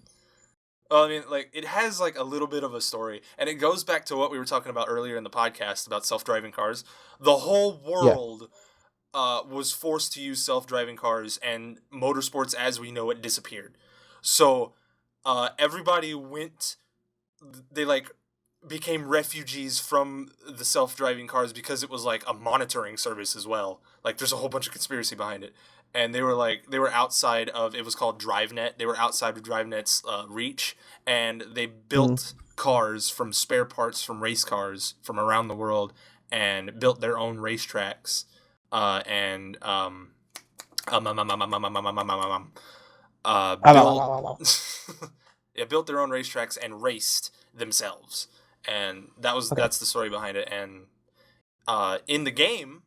Well, I mean, like, it has like a little bit of a story, and it goes back to what we were talking about earlier in the podcast about self-driving cars. The whole Yeah. world was forced to use self-driving cars, and motorsports as we know it disappeared. So everybody went. They like became refugees from the self-driving cars because it was like a monitoring service as well. Like, there's a whole bunch of conspiracy behind it. And they were outside of, it was called DriveNet. They were outside of DriveNet's reach, and they Mm. built cars from spare parts from race cars from around the world and built their own racetracks. And built yeah, built their own racetracks and raced themselves, and Okay. that's the story behind it. And in the game,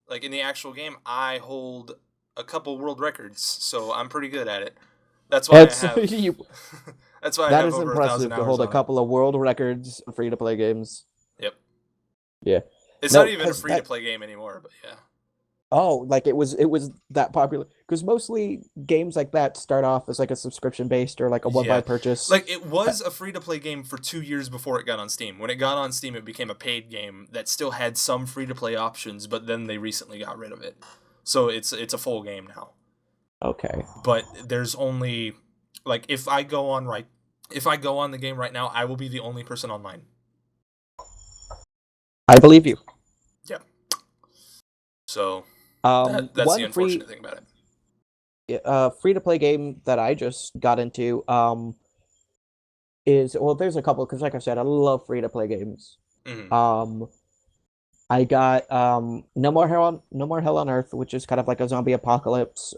like in the actual game, I hold a couple world records, so I'm pretty good at it. That's why I It's have you, that's why I that have is over 1,000 impressive to hours hold a on it. couple of world records in free to play games. Yep, Yeah. it's not No, even a because free to that play game anymore, but yeah. like it was that popular because mostly games like that start off as like a subscription based or like a one Yeah. by purchase. Like, it was a free to play game for 2 years before it got on Steam. When it got on Steam, it became a paid game that still had some free to play options, but then they recently got rid of it. So it's a full game now. Okay. But there's only like, if I go on the game right now, I will be the only person online. I believe you. Yeah. So that's the One unfortunate thing about it. free to play game that I just got into is, well, there's a couple because like I said, I love free to play games. Hmm. Um, I got No More Hell on Earth, which is kind of like a zombie apocalypse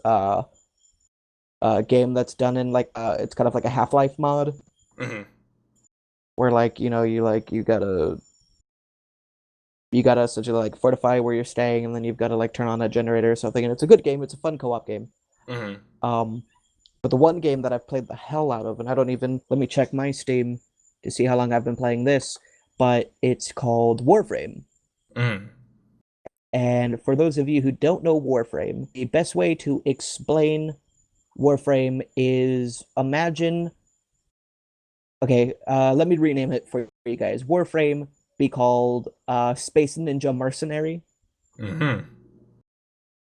game that's done in like it's kind of like a Half-Life mod Hmm. where like you gotta essentially like fortify where you're staying and then you've got to like turn on a generator or something, and it's a good game. It's a fun co-op game. Hmm. Um, but the one game that I've played the hell out of, and I don't even let me check my Steam to see how long I've been playing this, but it's called Warframe. Hmm. And for those of you who don't know Warframe, the best way to explain Warframe is imagine. Okay, let me rename it for you guys. Warframe be called Space Ninja Mercenary Hmm.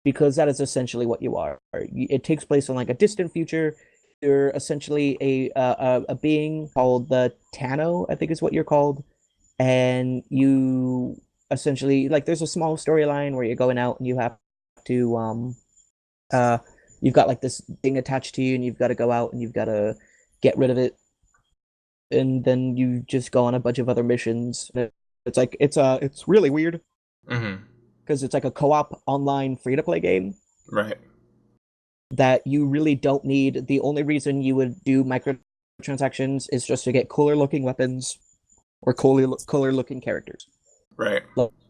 because that is essentially what you are. It takes place in like a distant future. You're essentially a being called the Tano, I think is what you're called, and you essentially like there's a small storyline where you're going out and you have to uh you've got like this thing attached to you and you've got to go out and you've got to get rid of it, and then you just go on a bunch of other missions. It's like it's really weird Hmm. because it's like a co-op online free to play game Right. that you really don't need. The only reason you would do microtransactions is just to get cooler looking weapons or cooler looking characters. Right.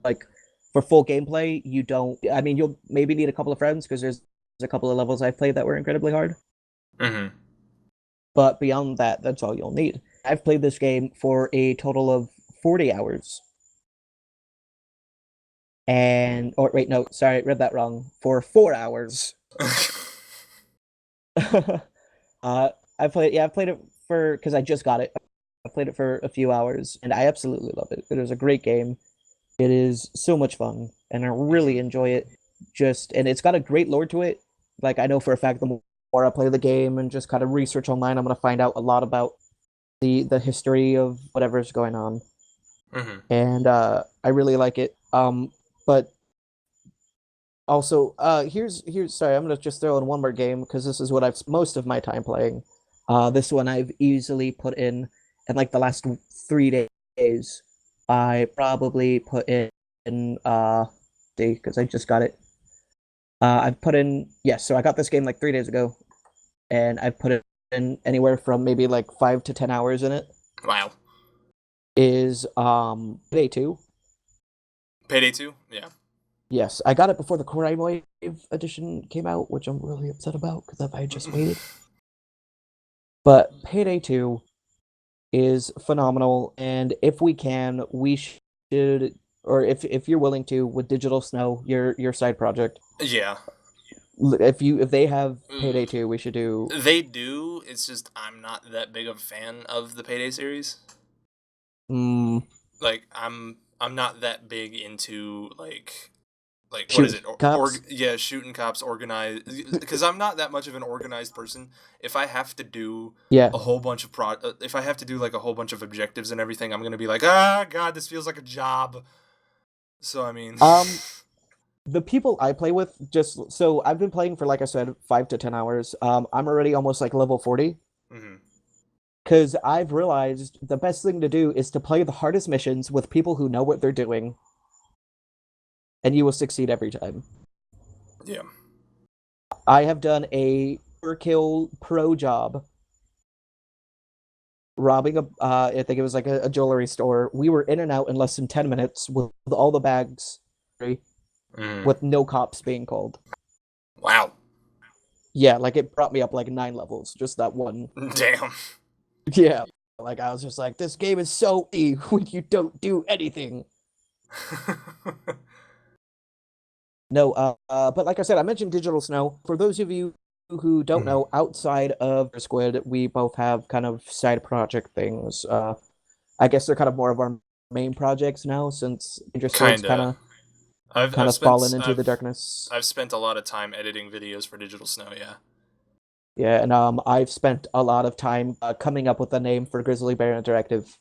Like for full gameplay, you don't. I mean, you'll maybe need a couple of friends because there's a couple of levels I've played that were incredibly hard. Hmm. But beyond that, that's all you'll need. I've played this game for a total of 40 hours. And, or wait, no, sorry, I read that wrong. For 4 hours. I've played it because I just got it. I played it for a few hours and I absolutely love it. It is a great game. It is so much fun and I really Hmm. enjoy it. And it's got a great lore to it. Like, I know for a fact the more I play the game and just kind of research online, I'm going to find out a lot about the history of whatever's going on. Hmm. And I really like it. But also, here's sorry, I'm gonna just throw in one more game because this is what I've most of my time playing. This one I've easily put in like the last 3 days. I probably put in because I just got it. I've put in yes, so I got this game like 3 days ago, and I've put it in anywhere from maybe like 5 to 10 hours in it. Wow. Is day two. Payday 2? Yeah. Yes, I got it before the Crime Wave edition came out, which I'm really upset about because I just waited. But Payday 2 is phenomenal, and if we can, we should, or if you're willing to, with Digital Snow, your side project, Yeah. if they have Payday 2, we should do. They do. It's just I'm not that big of a fan of the Payday series. Mm, Like I'm not that big into like what is shoot, it? cops. Yeah, shooting cops organized because I'm not that much of an organized person. If I have to do Yeah. a whole bunch of if I have to do like a whole bunch of objectives and everything, I'm going to be like, "Ah, god, this feels like a job." So I mean, Um, the people I play with just so I've been playing for like I said 5 to 10 hours. I'm already almost like level 40. mhm. Because I've realized the best thing to do is to play the hardest missions with people who know what they're doing, and you will succeed every time. Yeah. I have done a kill pro job robbing I think it was like a jewelry store. We were in and out in less than 10 minutes with all the bags Mhm. with no cops being called. Wow. Yeah, like it brought me up like 9 levels, just that one. Damn. Yeah, like I was just like, this game is so easy when you don't do anything. No, but like I said, I mentioned Digital Snow. For those of you who don't Mhm. know, outside of Squid, we both have kind of side project things. I guess they're kind of more of our main projects now, since Danger Squid's Kinda. kind of fallen into the darkness. I've spent a lot of time editing videos for Digital Snow. Yeah. Yeah, and I've spent a lot of time coming up with a name for Grizzly Bear Interactive.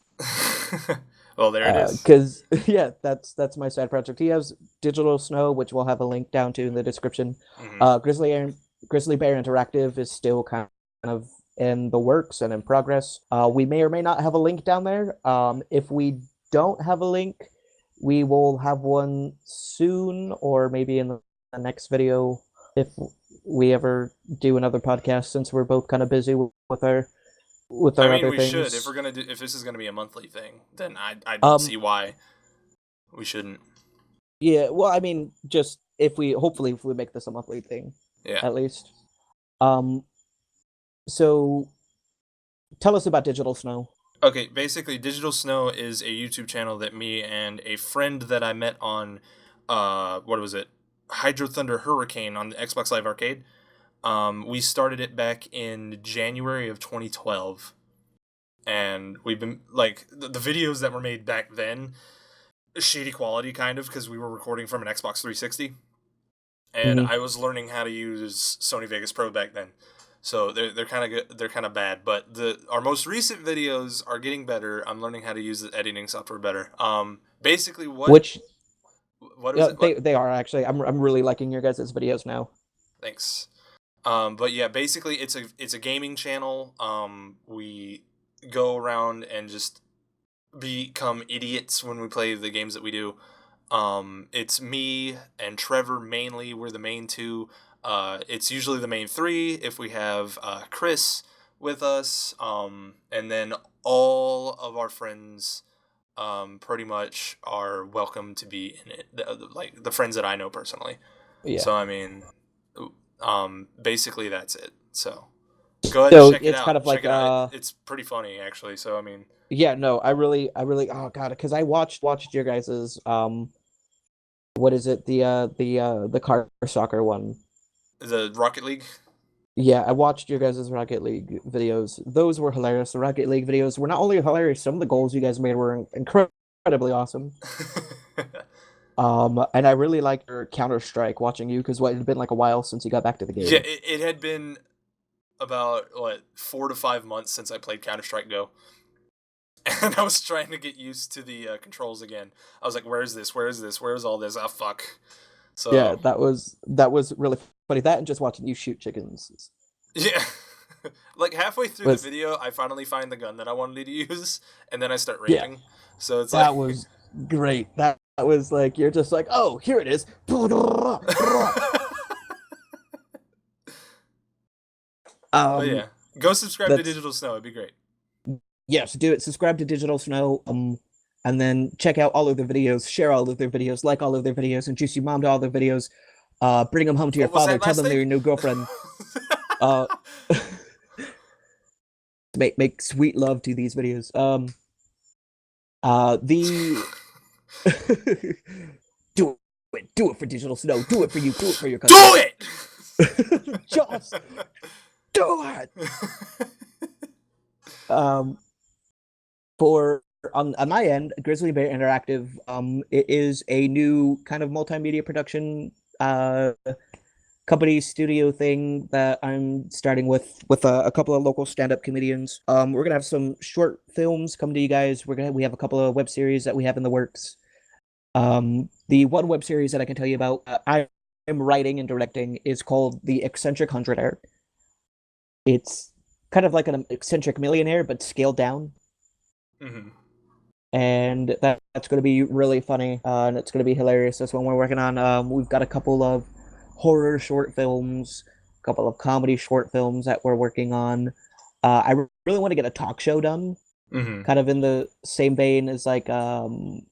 Well, there it is. Because yeah, that's my side project. He has Digital Snow, which we'll have a link down to in the description. Hmm. Grizzly Bear Interactive is still kind of in the works and in progress. We may or may not have a link down there. If we don't have a link, we will have one soon, or maybe in the next video if we ever do another podcast. Since we're both kind of busy with I our mean, other we should if things. we're gonna do if this is gonna be a monthly thing, then I don't Um, see why we shouldn't. Yeah, well, I mean, just if we hopefully if we make this a monthly thing, Yeah. at least. Um, so tell us about Digital Snow. Okay, basically, Digital Snow is a YouTube channel that me and a friend that I met on, what was it, Hydro Thunder Hurricane on the Xbox Live Arcade. We started it back in January of 2012, and we've been like the videos that were made back then, shady quality kind of because we were recording from an Xbox 360, and Mhm. I was learning how to use Sony Vegas Pro back then. So they're kind of good. They're kind of bad, but the our most recent videos are getting better. I'm learning how to use the editing software better. Basically, Which what was it? What? they are actually. I'm really liking your guys' videos now. Thanks. But yeah, basically, it's a gaming channel. We go around and just become idiots when we play the games that we do. It's me and Trevor mainly. We're the main two. It's usually the main three if we have Chris with us. And then all of our friends pretty much are welcome to be in it. Like the friends that I know personally. Yeah. So I mean, basically that's it. So go ahead and So check it it's kind out. of Check like it out. It's pretty funny actually. So I mean, yeah, no, I really oh god, because I watched your guys's what is it, the car soccer one. the Rocket League. Yeah, I watched your guys' Rocket League videos. Those were hilarious. The Rocket League videos were not only hilarious, some of the goals you guys made were incredibly awesome. And I really liked your Counter Strike watching you because it had been like a while since you got back to the Yeah, game. it had been about what 4 to 5 months since I played Counter Strike Go, and I was trying to get used to the controls again. I was like, "Where's this? Where is this? Where's all this? Ah, fuck." Yeah, So that was really funny. That and just watching you shoot chickens yeah, like halfway through the was video, I finally find the gun that I wanted to use, and then I start yeah, raping. So it's like, that was great. That was like you're just like, oh, here it is. but Um, yeah, go subscribe to that's Digital Snow. It'd be great. Yes, do it. Subscribe to Digital Snow. And then check out all of their videos, share all of their videos, like all of their videos, introduce your mom to all their videos. Bring them home to your What was father. that Tell last them they're thing? your new girlfriend. Uh, make sweet love to these videos. The do it for Digital Snow. Do it for you. Do it for your Do cousin. it. Just do it. Um, for on my end, Grizzly Bear Interactive, it is a new kind of multimedia production company studio thing that I'm starting with a couple of local stand-up comedians. We're gonna have some short films come to you guys. We have a couple of web series that we have in the works. The one web series that I can tell you about, I am writing and directing, is called The Eccentric Hundredaire. It's kind of like an eccentric millionaire, but scaled down. Hmm. And that's going to be really funny, and it's going to be hilarious. That's one we're working on. We've got a couple of horror short films, a couple of comedy short films that we're working on. I really want to get a talk show done, Hmm. kind of in the same vein as the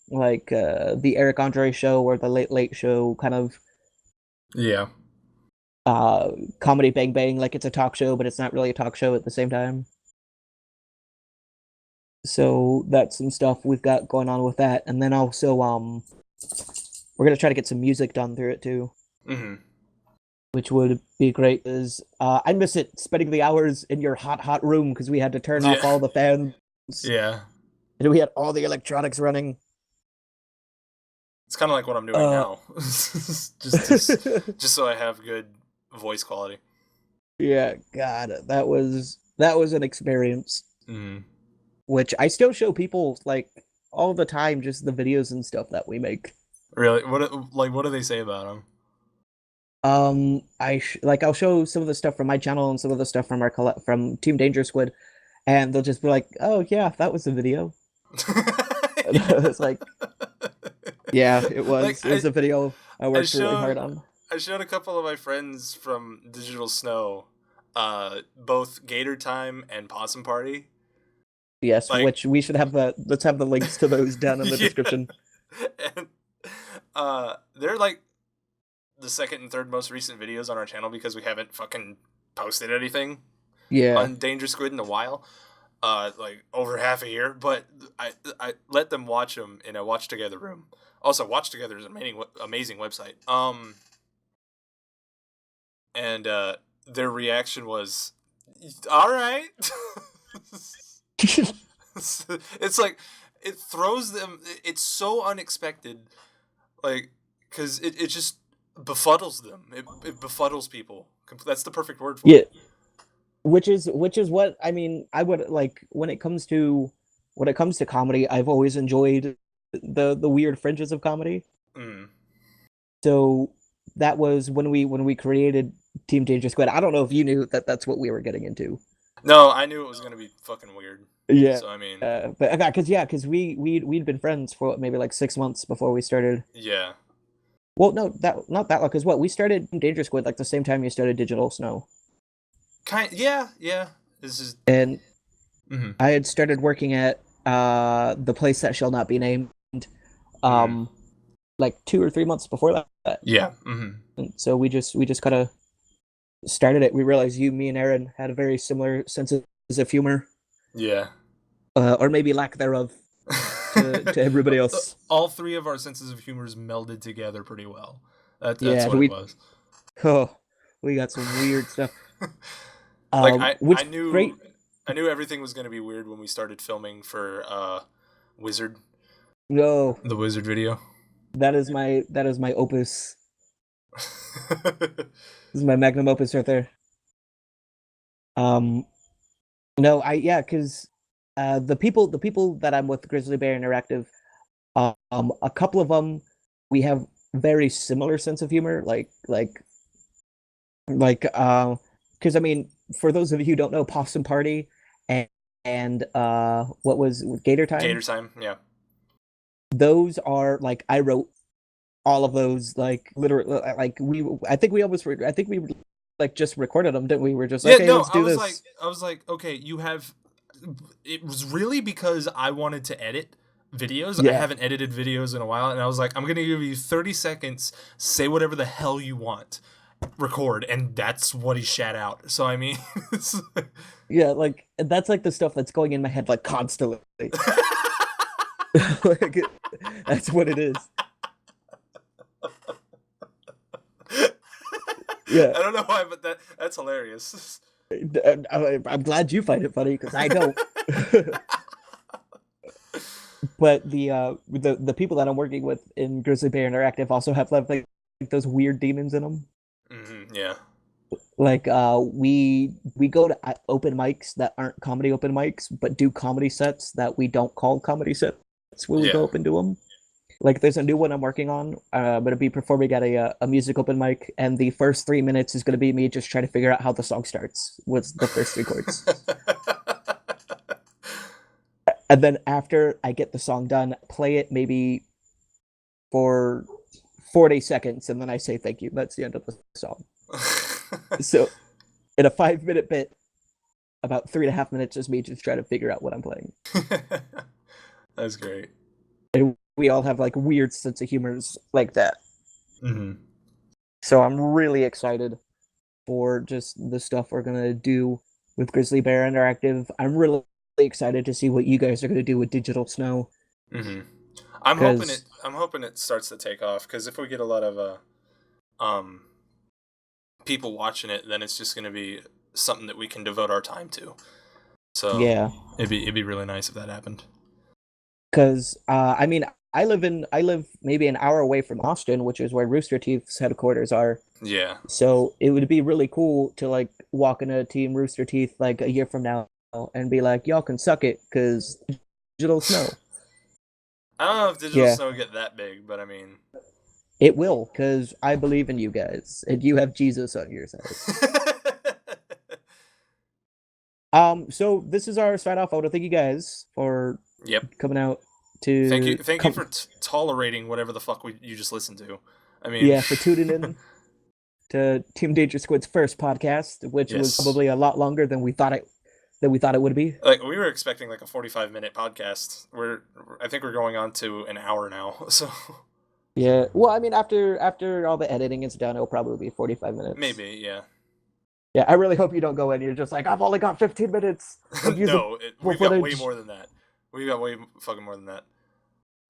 Eric Andre show or the Late Late Show, kind of Yeah. uh comedy bang bang, like it's a talk show, but it's not really a talk show at the same time. So that's some stuff we've got going on with that, and then also we're gonna try to get some music done through it too, Hmm. which would be great. Is I miss it spending the hours in your hot room because we had to turn off Yeah. all the fans Yeah. and we had all the electronics running. It's kind of like what I'm doing Uh, now, just so I have good voice quality. yeah, God, that was an experience, Mm. which I still show people like all the time, just the videos and stuff that we make. Really? What do they say about him? Like I'll show some of the stuff from my channel and some of the stuff from from Team Danger Squid, and they'll just be like, "Oh yeah, that was a video." And I was like, "Yeah, it like was. It was a video I I worked really hard showed on." I showed a couple of my friends from Digital Snow, both Gator Time and Possum Party. Yes, Like, which we should have the let's have the links to those down in the yeah, description. and they're like the second and third most recent videos on our channel because we haven't fucking posted anything Yeah. on Danger Squid in a while. Like over half a year, but I let them watch them in a Watch Together room. Also, Watch Together is an amazing website. And their reaction was, "All right." It's like it throws them. It's so unexpected, like because it just befuddles them. It befuddles people. That's the perfect word for Yeah, it. which is what I mean. I would like when it comes to comedy. I've always enjoyed the weird fringes of comedy. Mm. So that was when we created Team Danger Squid. I don't know if you knew that that's what we were getting into. No, I knew it was gonna be fucking weird. Yeah. So I mean, But because we'd been friends for what, maybe like 6 months before we started. yeah, Well, no, that not that long. Because what we started Danger Squid like the same time you started Digital Snow, yeah. This is. and Mm-hmm. I had started working at the place that shall not be named, Mm-hmm. um, like 2 or 3 months before that. Yeah. Mm-hmm. And so we just kind of started it. We realized me and Aaron had a very similar sense of humor, Yeah. or maybe lack thereof, to everybody else. All three of our senses of humors melded together pretty well. That's Yeah, what it was. oh, we got some weird stuff. Like I Which great. knew everything was gonna be weird when we started filming for Wizard, No, the Wizard video. that is my opus. This is my magnum opus right there. Um, no, I yeah, because the people that I'm with, Grizzly Bear Interactive, a couple of them we have very similar sense of humor, because I mean, for those of you who don't know, Possum Party and what was Gator Time, Gator time, yeah. those are like I wrote all of those like literally like we I think we like just recorded them, didn't we? We're just Yeah, like, hey, no, let's do this. I was like, okay, you have. It was really because I wanted to edit videos. I Yeah, haven't edited videos in a while, and I was like, I'm gonna give you 30 seconds. Say whatever the hell you want. Record, and that's what he shat out. So I mean, yeah, like that's like the stuff that's going in my head like constantly. Like that's what it is. Yeah, I don't know why, but that's hilarious. I'm glad you find it funny because I don't. But the people that I'm working with in Grizzly Bear Interactive also have like those weird demons in them. Yeah. Like we go to open mics that aren't comedy open mics, but do comedy sets that we don't call comedy sets when we Yeah. go up and do them. Like there's a new one I'm working on. I'm gonna be performing at a music open mic, and the first 3 minutes is gonna be me just trying to figure out how the song starts. What's the first three chords? And then after I get the song done, play it maybe for 40 seconds, and then I say thank you. That's the end of the song. So in a 5 minute bit, about 3.5 minutes is me just trying to figure out what I'm playing. That's great. And we all have like weird sense of humors like that. Mm-hmm. So I'm really excited for just the stuff we're gonna do with Grizzly Bear Interactive. I'm really excited to see what you guys are gonna do with Digital Snow. Mm-hmm. Because I'm hoping it starts to take off because if we get a lot of um people watching it, then it's just gonna be something that we can devote our time to. So yeah, it'd be really nice if that happened. because I mean I live maybe an hour away from Austin, which is where Rooster Teeth's headquarters are. Yeah. So it would be really cool to like walk into Team Rooster Teeth like a year from now and be like, y'all can suck it because Digital Snow. I don't know if digital Yeah. snow will get that big, but I mean, It will, because I believe in you guys, and you have Jesus on your side. So this is our sign off. I want to thank you guys for yep. coming out Thank to you for tolerating whatever the fuck you just listened to. I mean, for tuning in to Team Danger Squid's first podcast, which was yes. probably a lot longer than we thought it would be. Like we were expecting like a 45-minute podcast. I think we're going on to an hour now. So Yeah. Well, I mean, after all the editing is done, it'll probably be 45 minutes. maybe, yeah. Yeah, I really hope you don't go in. You're just like, I've only got 15 minutes of No, we've footage. got way more than that. We've got way fucking more than that.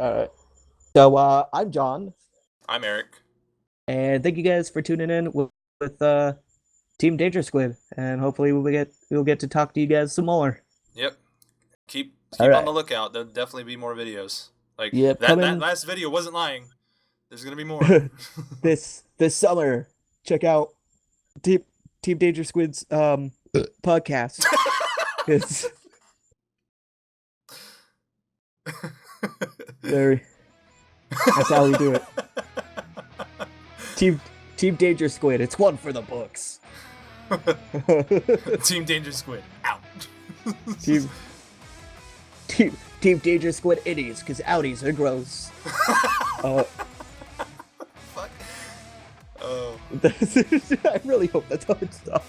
All right. So I'm John, I'm Eric. and thank you guys for tuning in with Team Danger Squid, and hopefully we'll get to talk to you guys some more. Yep. Keep All on the right. lookout. There'll definitely be more videos. Like Yep, that coming last video wasn't lying. There's gonna be more. this summer. Check out Team Danger Squid's podcast. It's very. That's how we do it. Team Danger Squid. It's one for the books. Team Danger Squid out. Team Danger Squid itties, because outies are gross. Fuck. Oh. I really hope that's how it stops.